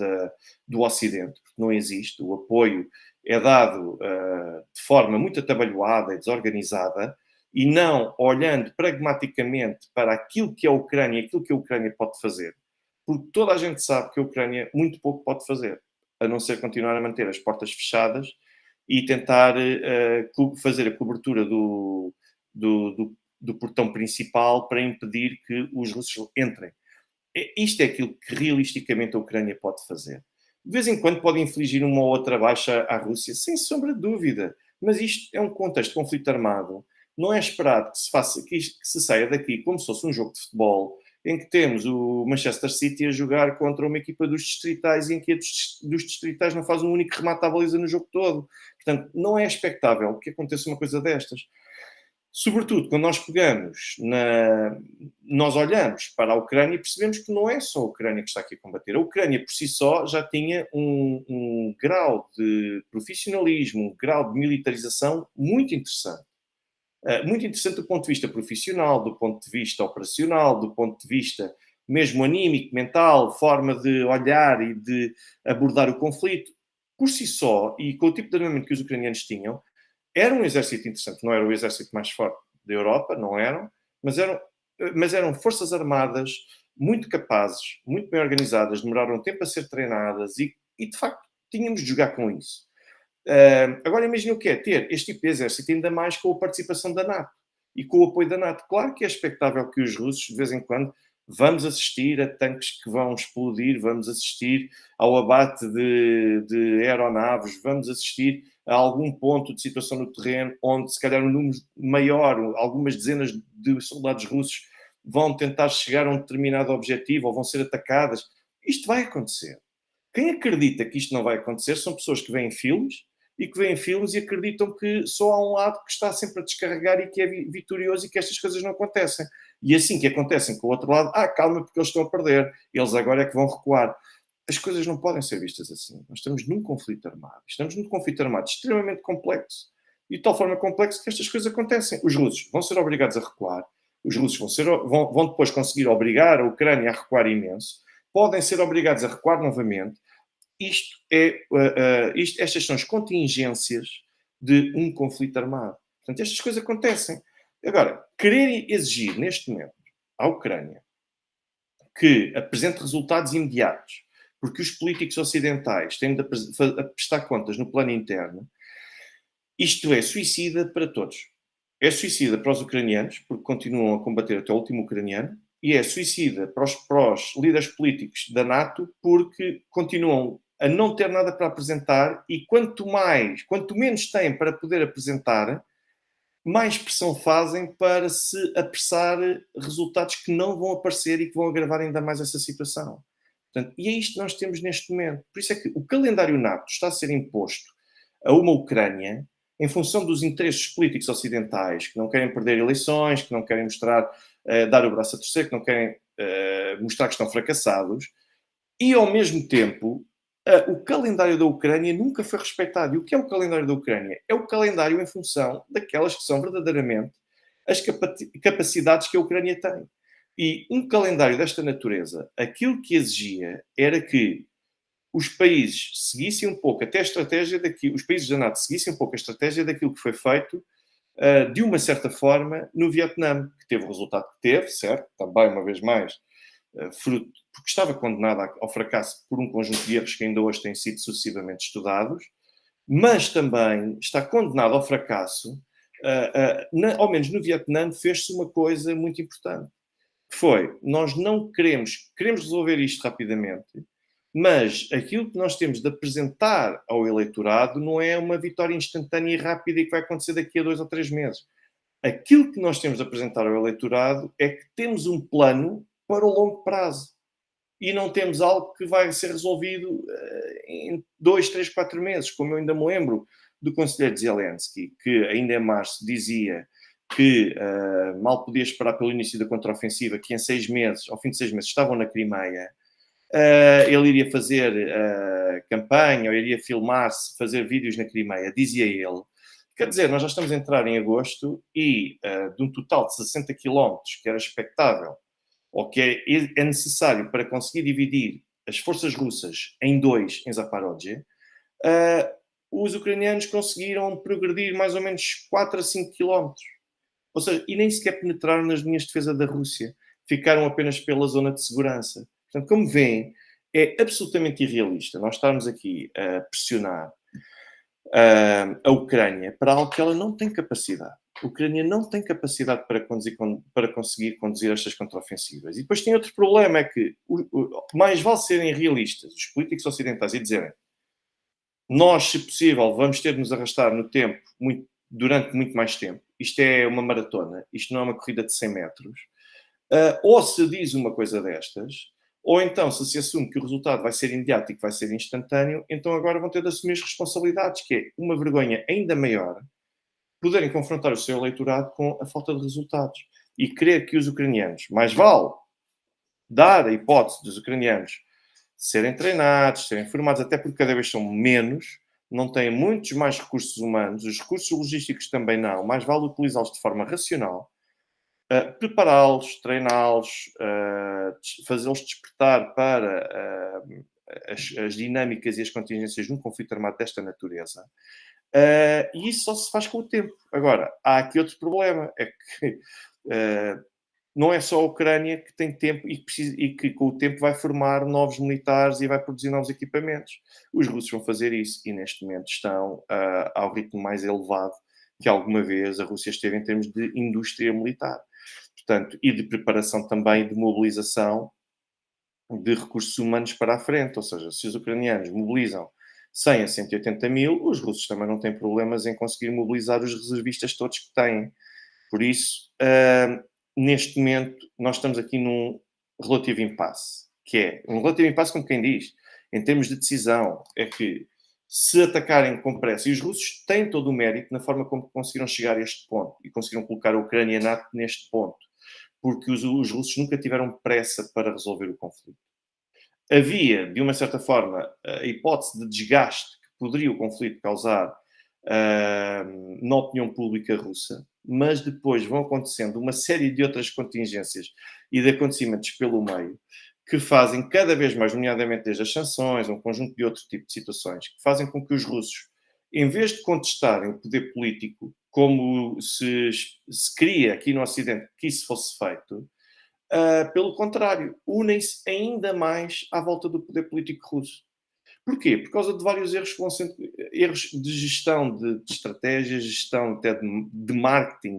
Speaker 1: do Ocidente, porque não existe. O apoio é dado de forma muito atabalhoada e desorganizada, e não olhando pragmaticamente para aquilo que é a Ucrânia e aquilo que a Ucrânia pode fazer. Porque toda a gente sabe que a Ucrânia muito pouco pode fazer, a não ser continuar a manter as portas fechadas e tentar fazer a cobertura do portão principal para impedir que os russos entrem. Isto é aquilo que realisticamente a Ucrânia pode fazer. De vez em quando pode infligir uma ou outra baixa à Rússia, sem sombra de dúvida. Mas isto é um contexto de conflito armado. Não é esperado que se saia daqui como se fosse um jogo de futebol em que temos o Manchester City a jogar contra uma equipa dos distritais, em que a dos distritais não faz um único remate à baliza no jogo todo. Portanto, não é expectável que aconteça uma coisa destas. Sobretudo, quando nós pegamos nós olhamos para a Ucrânia e percebemos que não é só a Ucrânia que está aqui a combater. A Ucrânia, por si só, já tinha um grau de profissionalismo, um grau de militarização muito interessante. Muito interessante do ponto de vista profissional, do ponto de vista operacional, do ponto de vista mesmo anímico, mental, forma de olhar e de abordar o conflito. Por si só, e com o tipo de armamento que os ucranianos tinham, era um exército interessante. Não era o exército mais forte da Europa, não eram, mas eram forças armadas muito capazes, muito bem organizadas, demoraram tempo a ser treinadas e de facto, tínhamos de jogar com isso. Agora imagine o que é ter este tipo de exército, ainda mais com a participação da NATO e com o apoio da NATO. Claro que é expectável que os russos, de vez em quando, vamos assistir a tanques que vão explodir, vamos assistir ao abate de aeronaves, vamos assistir a algum ponto de situação no terreno onde, se calhar, um número maior, algumas dezenas de soldados russos vão tentar chegar a um determinado objetivo ou vão ser atacadas. Isto vai acontecer. Quem acredita que isto não vai acontecer são pessoas que veem filmes e acreditam que só há um lado que está sempre a descarregar e que é vitorioso e que estas coisas não acontecem. E assim que acontecem com o outro lado, calma, porque eles estão a perder, eles agora é que vão recuar. As coisas não podem ser vistas assim. Nós estamos num conflito armado. Estamos num conflito armado extremamente complexo. E de tal forma complexo que estas coisas acontecem. Os russos vão ser obrigados a recuar. Os russos vão depois conseguir obrigar a Ucrânia a recuar imenso. Podem ser obrigados a recuar novamente. Estas são as contingências de um conflito armado. Portanto, estas coisas acontecem. Agora, querer exigir neste momento à Ucrânia que apresente resultados imediatos, porque os políticos ocidentais têm de prestar contas no plano interno, isto é suicida para todos. É suicida para os ucranianos, porque continuam a combater até o último ucraniano, e é suicida para os líderes políticos da NATO, porque continuam a não ter nada para apresentar e quanto menos têm para poder apresentar, mais pressão fazem para se apressar resultados que não vão aparecer e que vão agravar ainda mais essa situação. Portanto, e é isto que nós temos neste momento. Por isso é que o calendário NATO está a ser imposto a uma Ucrânia em função dos interesses políticos ocidentais, que não querem perder eleições, que não querem dar o braço a torcer, que não querem mostrar que estão fracassados, e ao mesmo tempo o calendário da Ucrânia nunca foi respeitado. E o que é o calendário da Ucrânia? É o calendário em função daquelas que são verdadeiramente as capacidades que a Ucrânia tem. E um calendário desta natureza, aquilo que exigia era que os países seguissem um pouco até a estratégia os países da NATO seguissem um pouco a estratégia daquilo que foi feito de uma certa forma no Vietnã, que teve o resultado que teve, certo? Também, uma vez mais, fruto, porque estava condenado ao fracasso por um conjunto de erros que ainda hoje têm sido sucessivamente estudados, mas também está condenado ao fracasso, ao menos no Vietnã, fez-se uma coisa muito importante, que foi, nós não queremos resolver isto rapidamente, mas aquilo que nós temos de apresentar ao eleitorado não é uma vitória instantânea e rápida e que vai acontecer daqui a 2 ou 3 meses. Aquilo que nós temos de apresentar ao eleitorado é que temos um plano para o longo prazo. E não temos algo que vai ser resolvido em 2, 3, 4 meses, como eu ainda me lembro do conselheiro Zelensky, que ainda em março dizia que mal podia esperar pelo início da contraofensiva, que em 6 meses, ao fim de 6 meses, estavam na Crimeia. Ele iria fazer campanha, ou iria filmar-se, fazer vídeos na Crimeia, dizia ele. Quer dizer, nós já estamos a entrar em agosto e de um total de 60 quilómetros, que era expectável, ou que é necessário para conseguir dividir as forças russas em 2 em Zaporozhye, os ucranianos conseguiram progredir mais ou menos 4 a 5 quilómetros. Ou seja, e nem sequer penetraram nas linhas de defesa da Rússia. Ficaram apenas pela zona de segurança. Portanto, como veem, é absolutamente irrealista nós estarmos aqui a pressionar a Ucrânia para algo que ela não tem capacidade. A Ucrânia não tem capacidade para conseguir conduzir estas contraofensivas. E depois tem outro problema, é que mais vale serem realistas, os políticos ocidentais, e dizerem nós, se possível, vamos ter de nos arrastar no tempo durante muito mais tempo. Isto é uma maratona, isto não é uma corrida de 100 metros. Ou se diz uma coisa destas, ou então se assume que o resultado vai ser imediato e que vai ser instantâneo, então agora vão ter de assumir as responsabilidades, que é uma vergonha ainda maior poderem confrontar o seu eleitorado com a falta de resultados. E crer que os ucranianos, mais vale dar a hipótese dos ucranianos serem treinados, serem formados, até porque cada vez são menos, não têm muitos mais recursos humanos, os recursos logísticos também não, mais vale utilizá-los de forma racional, prepará-los, treiná-los, fazê-los despertar para as dinâmicas e as contingências de um conflito armado desta natureza. E isso só se faz com o tempo. Agora, há aqui outro problema, é que não é só a Ucrânia que tem tempo e que com o tempo vai formar novos militares e vai produzir novos equipamentos. Os russos vão fazer isso e neste momento estão ao ritmo mais elevado que alguma vez a Rússia esteve em termos de indústria militar. Portanto, e de preparação também de mobilização de recursos humanos para a frente. Ou seja, se os ucranianos mobilizam 100 a 180 mil, os russos também não têm problemas em conseguir mobilizar os reservistas todos que têm. Por isso, neste momento, nós estamos aqui num relativo impasse, que é um relativo impasse como quem diz, em termos de decisão, é que se atacarem com pressa, e os russos têm todo o mérito na forma como conseguiram chegar a este ponto e conseguiram colocar a Ucrânia neste ponto, porque os russos nunca tiveram pressa para resolver o conflito. Havia, de uma certa forma, a hipótese de desgaste que poderia o conflito causar na opinião pública russa, mas depois vão acontecendo uma série de outras contingências e de acontecimentos pelo meio que fazem cada vez mais, nomeadamente desde as sanções, um conjunto de outro tipo de situações, que fazem com que os russos, em vez de contestarem o poder político, como se queria aqui no Ocidente que isso fosse feito, pelo contrário, unem-se ainda mais à volta do poder político russo. Porquê? Por causa de vários erros que vão sendo erros de gestão de estratégia, gestão até de marketing,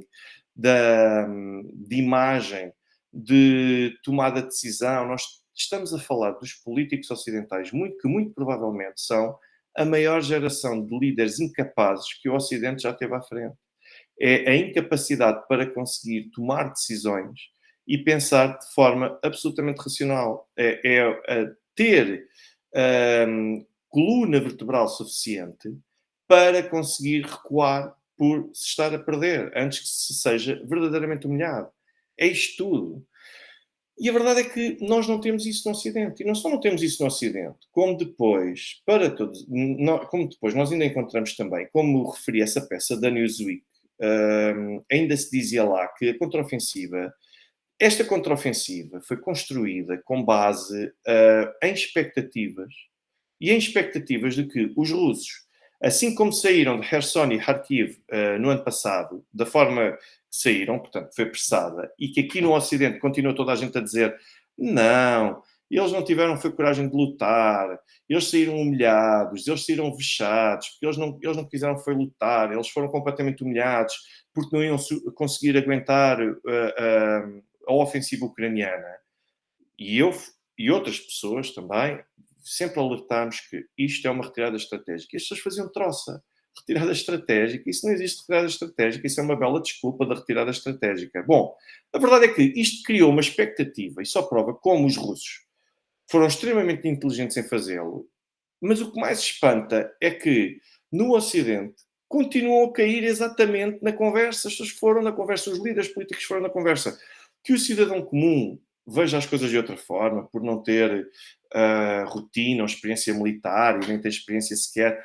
Speaker 1: de imagem, de tomada de decisão. Nós estamos a falar dos políticos ocidentais, que muito provavelmente são a maior geração de líderes incapazes que o Ocidente já teve à frente. É a incapacidade para conseguir tomar decisões e pensar de forma absolutamente racional. É ter coluna vertebral suficiente para conseguir recuar por se estar a perder, antes que se seja verdadeiramente humilhado. É isto tudo. E a verdade é que nós não temos isso no Ocidente. E não só não temos isso no Ocidente, como depois, como depois nós ainda encontramos também, como referi essa peça da Newsweek, ainda se dizia lá que a contraofensiva, esta contraofensiva foi construída com base em expectativas e em expectativas de que os russos, assim como saíram de Kherson e Kharkiv no ano passado, da forma que saíram, portanto, foi apressada, e que aqui no Ocidente continua toda a gente a dizer não, eles não tiveram foi coragem de lutar, eles saíram humilhados, eles saíram vexados, porque eles não quiseram foi lutar, eles foram completamente humilhados, porque não iam conseguir aguentar a ofensiva ucraniana. E eu e outras pessoas também sempre alertámos que isto é uma retirada estratégica. E as pessoas faziam troça. Retirada estratégica, isso não existe retirada estratégica, isso é uma bela desculpa da retirada estratégica. Bom, a verdade é que isto criou uma expectativa e só prova como os russos foram extremamente inteligentes em fazê-lo, mas o que mais espanta é que no Ocidente continuam a cair exatamente na conversa, as pessoas foram na conversa, os líderes políticos foram na conversa, que o cidadão comum veja as coisas de outra forma, por não ter rotina ou experiência militar e nem ter experiência sequer,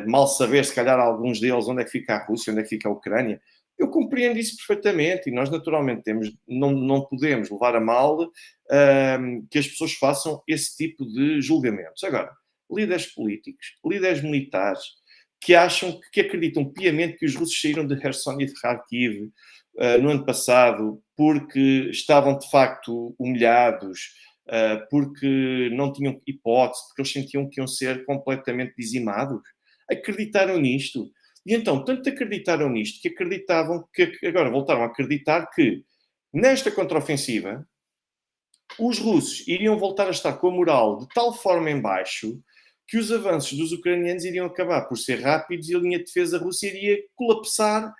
Speaker 1: mal saber, se calhar, alguns deles, onde é que fica a Rússia, onde é que fica a Ucrânia. Eu compreendo isso perfeitamente e nós, naturalmente, não podemos levar a mal que as pessoas façam esse tipo de julgamentos. Agora, líderes políticos, líderes militares, que acham, que acreditam piamente que os russos saíram de Kherson e de Kharkiv no ano passado porque estavam de facto humilhados, porque não tinham hipótese, porque eles sentiam que iam ser completamente dizimados. Acreditaram nisto. E então, tanto acreditaram nisto que acreditavam que agora voltaram a acreditar que nesta contraofensiva os russos iriam voltar a estar com a moral de tal forma em baixo que os avanços dos ucranianos iriam acabar por ser rápidos e a linha de defesa russa iria colapsar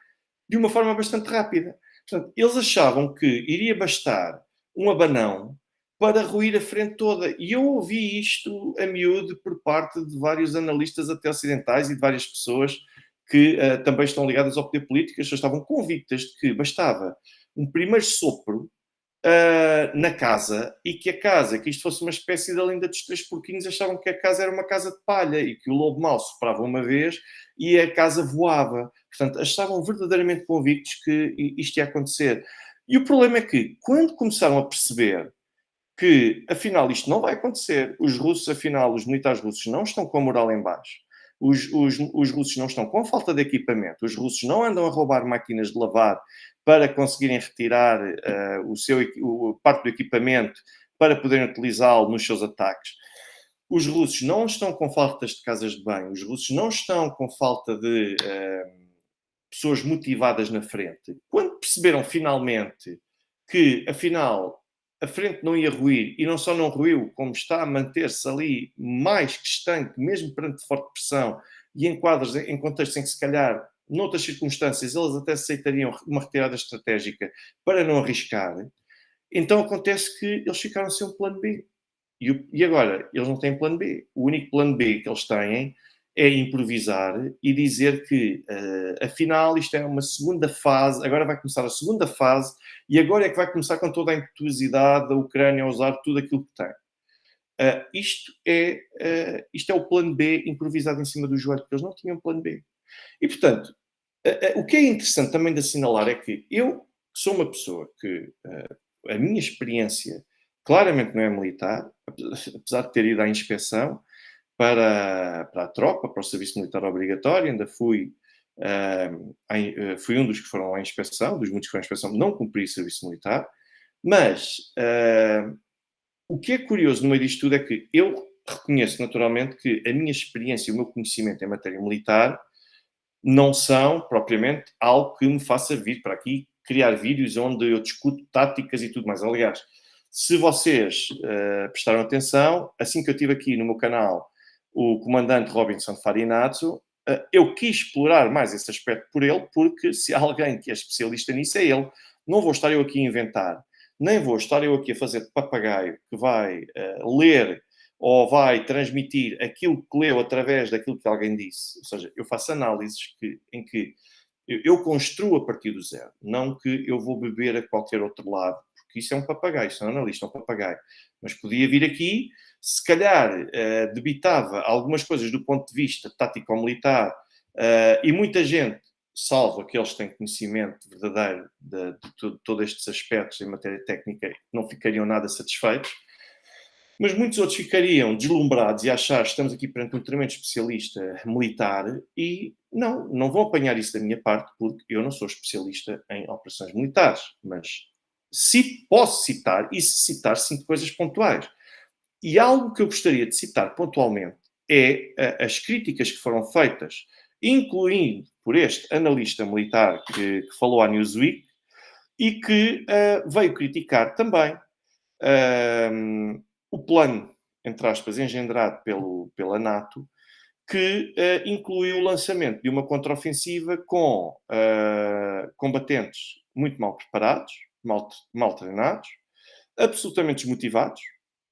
Speaker 1: de uma forma bastante rápida. Portanto, eles achavam que iria bastar um abanão para ruir a frente toda. E eu ouvi isto a miúdo por parte de vários analistas até ocidentais e de várias pessoas que também estão ligadas ao poder político. As pessoas estavam convictas de que bastava um primeiro sopro na casa e que a casa, que isto fosse uma espécie da lenda dos três porquinhos, achavam que a casa era uma casa de palha e que o lobo mau soprava uma vez e a casa voava. Portanto, estavam verdadeiramente convictos que isto ia acontecer. E o problema é que, quando começaram a perceber que, afinal, isto não vai acontecer, os russos, afinal, os militares russos não estão com a moral em baixo, os russos não estão com falta de equipamento, os russos não andam a roubar máquinas de lavar para conseguirem retirar parte do equipamento para poderem utilizá-lo nos seus ataques. Os russos não estão com faltas de casas de banho, os russos não estão com falta de pessoas motivadas na frente. Quando perceberam finalmente que, afinal, a frente não ia ruir, e não só não ruiu, como está a manter-se ali mais que estanque, mesmo perante forte pressão, e em quadros, em contextos em que, se calhar, noutras circunstâncias, eles até aceitariam uma retirada estratégica para não arriscar, então acontece que eles ficaram sem um plano B. E agora, eles não têm plano B. O único plano B que eles têm é improvisar e dizer que, afinal, isto é uma segunda fase, agora vai começar a segunda fase, e agora é que vai começar com toda a impetuosidade da Ucrânia a usar tudo aquilo que tem. Isto é o plano B improvisado em cima do joelho, porque eles não tinham plano B. E, portanto, o que é interessante também de assinalar é que eu sou uma pessoa que a minha experiência claramente não é militar, apesar de ter ido à inspeção para a tropa, para o serviço militar obrigatório, ainda fui um dos que foram à inspeção, dos muitos que foram à inspeção, não cumpri o serviço militar, mas o que é curioso no meio disto tudo é que eu reconheço naturalmente que a minha experiência e o meu conhecimento em matéria militar não são propriamente algo que me faça vir para aqui criar vídeos onde eu discuto táticas e tudo mais. Aliás, se vocês prestaram atenção, assim que eu tive aqui no meu canal o comandante Robinson Farinazzo, eu quis explorar mais esse aspecto por ele, porque se há alguém que é especialista nisso é ele. Não vou estar eu aqui a inventar, nem vou estar eu aqui a fazer de papagaio que vai ler ou vai transmitir aquilo que leu através daquilo que alguém disse. Ou seja, eu faço análises em que eu construo a partir do zero, não que eu vou beber a qualquer outro lado, porque isso é um papagaio, isso é um analista, é um papagaio. Mas podia vir aqui, se calhar debitava algumas coisas do ponto de vista tático-militar, e muita gente, salvo aqueles que têm conhecimento verdadeiro de todos estes aspectos em matéria técnica, não ficariam nada satisfeitos. Mas muitos outros ficariam deslumbrados e achar que estamos aqui perante um tremendo especialista militar e não vão apanhar isso da minha parte, porque eu não sou especialista em operações militares, mas posso citar, e se citar, cinco coisas pontuais. E algo que eu gostaria de citar pontualmente é as críticas que foram feitas, incluindo por este analista militar que falou à Newsweek e que veio criticar também o plano, entre aspas, engendrado pela NATO, que incluiu o lançamento de uma contraofensiva com combatentes muito mal preparados, mal treinados, absolutamente desmotivados,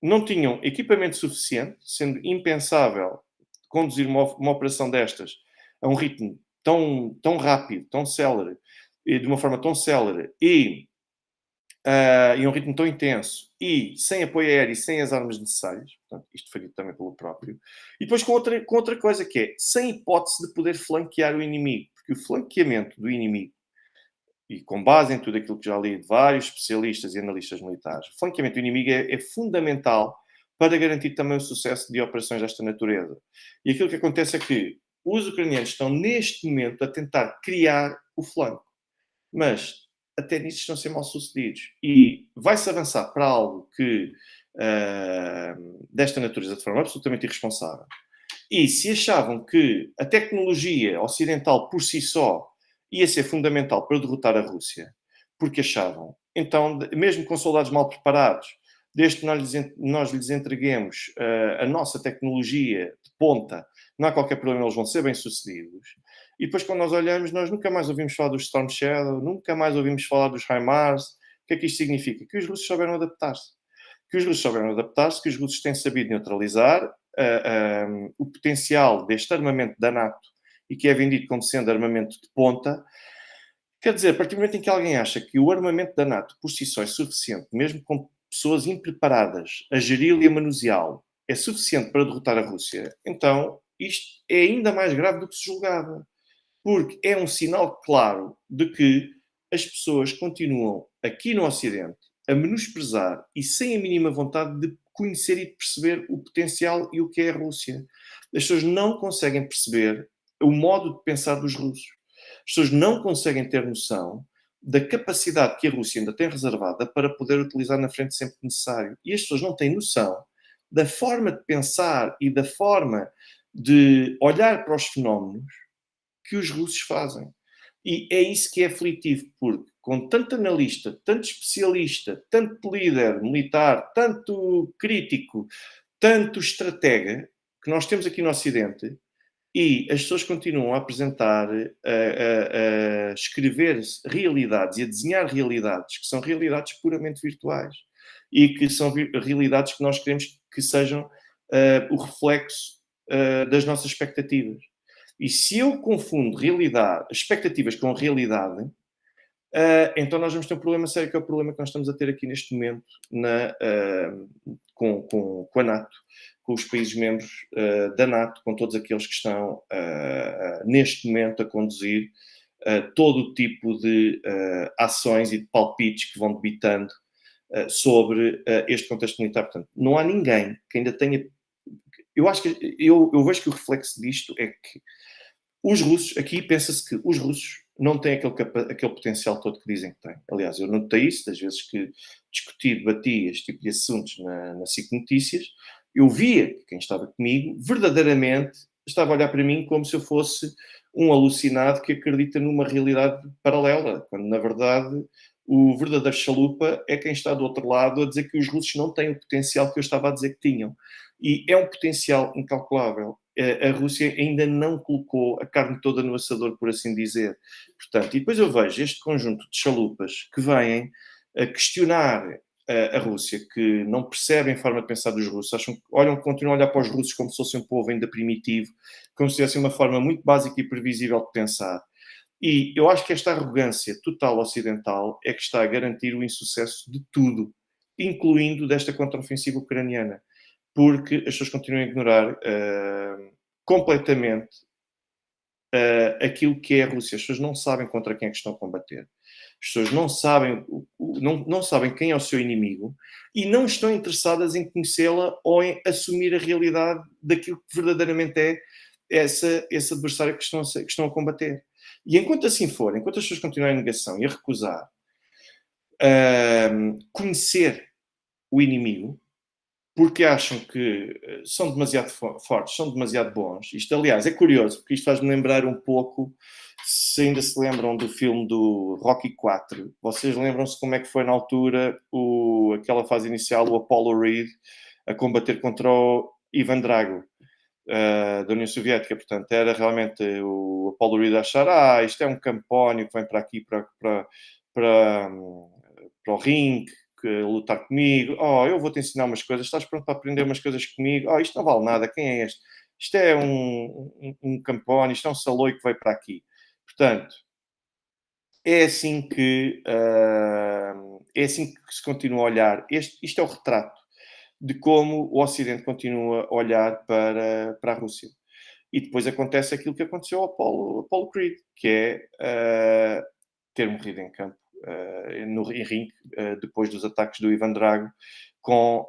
Speaker 1: não tinham equipamento suficiente, sendo impensável conduzir uma operação destas a um ritmo tão rápido, tão célere, e de uma forma tão célere, e um ritmo tão intenso, e sem apoio aéreo e sem as armas necessárias, portanto, isto foi dito também pelo próprio, e depois com outra coisa, que é, sem hipótese de poder flanquear o inimigo, porque o flanqueamento do inimigo, e com base em tudo aquilo que já li de vários especialistas e analistas militares, o flanqueamento do inimigo é fundamental para garantir também o sucesso de operações desta natureza. E aquilo que acontece é que os ucranianos estão, neste momento, a tentar criar o flanco. Mas até nisso estão a ser mal sucedidos. E vai-se avançar para algo que desta natureza de forma absolutamente irresponsável. E se achavam que a tecnologia ocidental por si só ia ser fundamental para derrotar a Rússia, porque achavam, então, mesmo com soldados mal preparados, desde que nós lhes entreguemos a nossa tecnologia de ponta, não há qualquer problema, eles vão ser bem-sucedidos. E depois, quando nós olhamos, nós nunca mais ouvimos falar dos Storm Shadow, nunca mais ouvimos falar dos HIMARS. O que é que isto significa? Que os russos souberam adaptar-se. Que os russos souberam adaptar-se, que os russos têm sabido neutralizar o potencial deste armamento da NATO e que é vendido como sendo armamento de ponta. Quer dizer, a partir do momento em que alguém acha que o armamento da NATO por si só é suficiente, mesmo com pessoas impreparadas a geri-lo e a manuseá-lo, é suficiente para derrotar a Rússia, então isto é ainda mais grave do que se julgava. Porque é um sinal claro de que as pessoas continuam aqui no Ocidente a menosprezar e sem a mínima vontade de conhecer e de perceber o potencial e o que é a Rússia. As pessoas não conseguem perceber o modo de pensar dos russos. As pessoas não conseguem ter noção da capacidade que a Rússia ainda tem reservada para poder utilizar na frente sempre que necessário. E as pessoas não têm noção da forma de pensar e da forma de olhar para os fenómenos que os russos fazem. E é isso que é aflitivo, porque com tanto analista, tanto especialista, tanto líder militar, tanto crítico, tanto estratega, que nós temos aqui no Ocidente, e as pessoas continuam a apresentar, a escrever realidades e a desenhar realidades que são realidades puramente virtuais e que são realidades que nós queremos que sejam o reflexo das nossas expectativas. E se eu confundo realidade, expectativas com realidade, então nós vamos ter um problema sério, que é o problema que nós estamos a ter aqui neste momento com a NATO, com os países membros da NATO, com todos aqueles que estão neste momento a conduzir todo o tipo de ações e de palpites que vão debitando sobre este contexto militar. Portanto, não há ninguém que ainda tenha... Eu acho que eu vejo que o reflexo disto é que os russos, aqui pensa-se que os russos não têm aquele potencial todo que dizem que têm. Aliás, eu notei isso das vezes que discuti, debati este tipo de assuntos na SIC Notícias, eu via que quem estava comigo verdadeiramente estava a olhar para mim como se eu fosse um alucinado que acredita numa realidade paralela, quando na verdade o verdadeiro chalupa é quem está do outro lado a dizer que os russos não têm o potencial que eu estava a dizer que tinham. E é um potencial incalculável. A Rússia ainda não colocou a carne toda no assador, por assim dizer. Portanto, e depois eu vejo este conjunto de chalupas que vêm a questionar a Rússia, que não percebem a forma de pensar dos russos, continuam a olhar para os russos como se fosse um povo ainda primitivo, como se tivesse uma forma muito básica e previsível de pensar. E eu acho que esta arrogância total ocidental é que está a garantir o insucesso de tudo, incluindo desta contraofensiva ucraniana, porque as pessoas continuam a ignorar completamente aquilo que é a Rússia. As pessoas não sabem contra quem é que estão a combater. As pessoas não sabem, não sabem quem é o seu inimigo e não estão interessadas em conhecê-la ou em assumir a realidade daquilo que verdadeiramente é esse adversário que estão a combater. E enquanto assim for, enquanto as pessoas continuarem em negação e a recusar conhecer o inimigo, porque acham que são demasiado fortes, são demasiado bons. Isto, aliás, é curioso, porque isto faz-me lembrar um pouco, se ainda se lembram do filme do Rocky 4, vocês lembram-se como é que foi na altura aquela fase inicial, o Apollo Reed a combater contra o Ivan Drago, da União Soviética. Portanto, era realmente o Apollo Reed a achar, isto é um campónio que vem para aqui, para o ringue, lutar comigo, eu vou-te ensinar umas coisas, estás pronto para aprender umas coisas comigo, isto não vale nada, quem é este? Isto é um campone, isto é um saloi que veio para aqui. Portanto, é assim que se continua a olhar. Isto é o retrato de como o Ocidente continua a olhar para a Rússia. E depois acontece aquilo que aconteceu ao Apollo Creed, que é ter morrido em campo, em ringue, depois dos ataques do Ivan Drago, com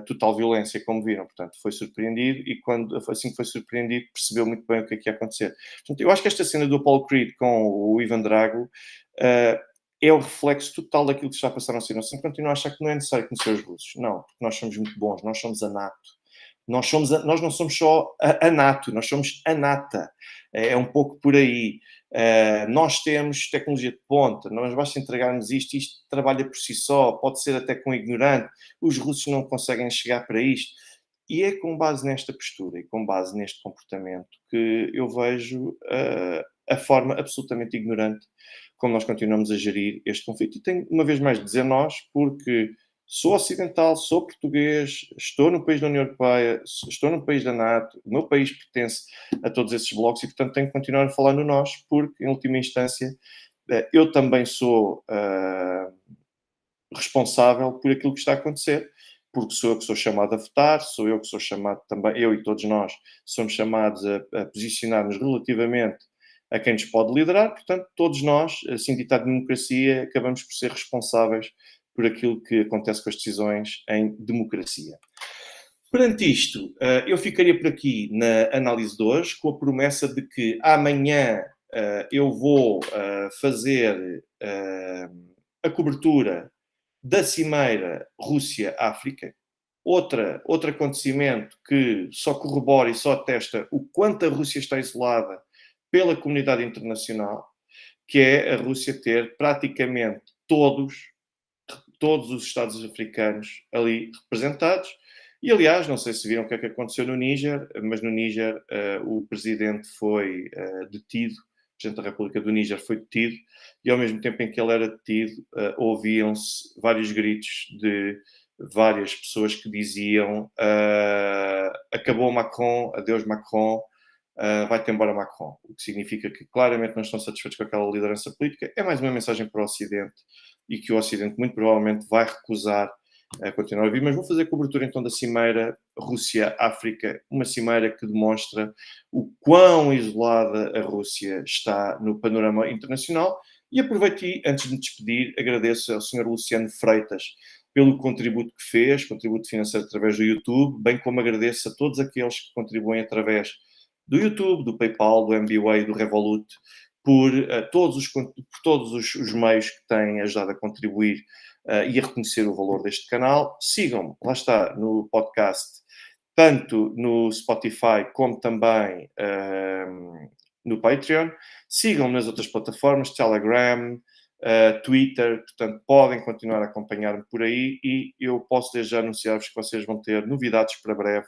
Speaker 1: total violência, como viram. Portanto, foi surpreendido e assim que foi surpreendido, percebeu muito bem o que é que ia acontecer. Portanto, eu acho que esta cena do Apollo Creed com o Ivan Drago é o reflexo total daquilo que está a passar no Ocidente. Você continua a achar que não é necessário conhecer os russos. Não, porque nós somos muito bons, nós somos a NATO. Nós não somos só a NATO, nós somos a nata. É um pouco por aí. Nós temos tecnologia de ponta, nós basta entregarmos isto trabalha por si só, pode ser até com ignorante. Os russos não conseguem chegar para isto. E é com base nesta postura e com base neste comportamento que eu vejo a forma absolutamente ignorante como nós continuamos a gerir este conflito. E tenho, uma vez mais, de dizer nós, porque sou ocidental, sou português, estou no país da União Europeia, estou no país da NATO, o meu país pertence a todos esses blocos e, portanto, tenho que continuar a falar no nós, porque, em última instância, eu também sou responsável por aquilo que está a acontecer, porque sou eu que sou chamado a votar, sou eu que sou chamado também, eu e todos nós somos chamados a posicionar-nos relativamente a quem nos pode liderar, portanto, todos nós, assim ditado democracia, acabamos por ser responsáveis por aquilo que acontece com as decisões em democracia. Perante isto, eu ficaria por aqui na análise de hoje, com a promessa de que amanhã eu vou fazer a cobertura da Cimeira Rússia-África, outro acontecimento que só corrobora e só atesta o quanto a Rússia está isolada pela comunidade internacional, que é a Rússia ter praticamente todos os Estados africanos ali representados. E, aliás, não sei se viram o que é que aconteceu no Níger, mas no Níger o presidente foi detido, o presidente da República do Níger foi detido, e ao mesmo tempo em que ele era detido, ouviam-se vários gritos de várias pessoas que diziam acabou Macron, adeus Macron, vai-te embora Macron. O que significa que claramente não estão satisfeitos com aquela liderança política. É mais uma mensagem para o Ocidente e que o Ocidente muito provavelmente vai recusar a continuar a vir, mas vou fazer cobertura então da Cimeira Rússia-África, uma cimeira que demonstra o quão isolada a Rússia está no panorama internacional. E aproveito e, antes de me despedir, agradeço ao Sr. Luciano Freitas pelo contributo que fez, contributo financeiro através do YouTube, bem como agradeço a todos aqueles que contribuem através do YouTube, do PayPal, do MBWay, do Revolut, por todos os meios que têm ajudado a contribuir e a reconhecer o valor deste canal. Sigam-me, lá está, no podcast, tanto no Spotify como também no Patreon. Sigam-me nas outras plataformas, Telegram, Twitter, portanto, podem continuar a acompanhar-me por aí e eu posso desde já anunciar-vos que vocês vão ter novidades para breve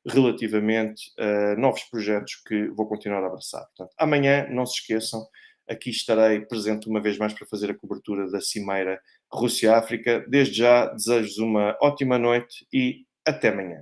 Speaker 1: relativamente a novos projetos que vou continuar a abraçar. Portanto, amanhã, não se esqueçam, aqui estarei presente uma vez mais para fazer a cobertura da Cimeira Rússia-África. Desde já, desejo-vos uma ótima noite e até amanhã.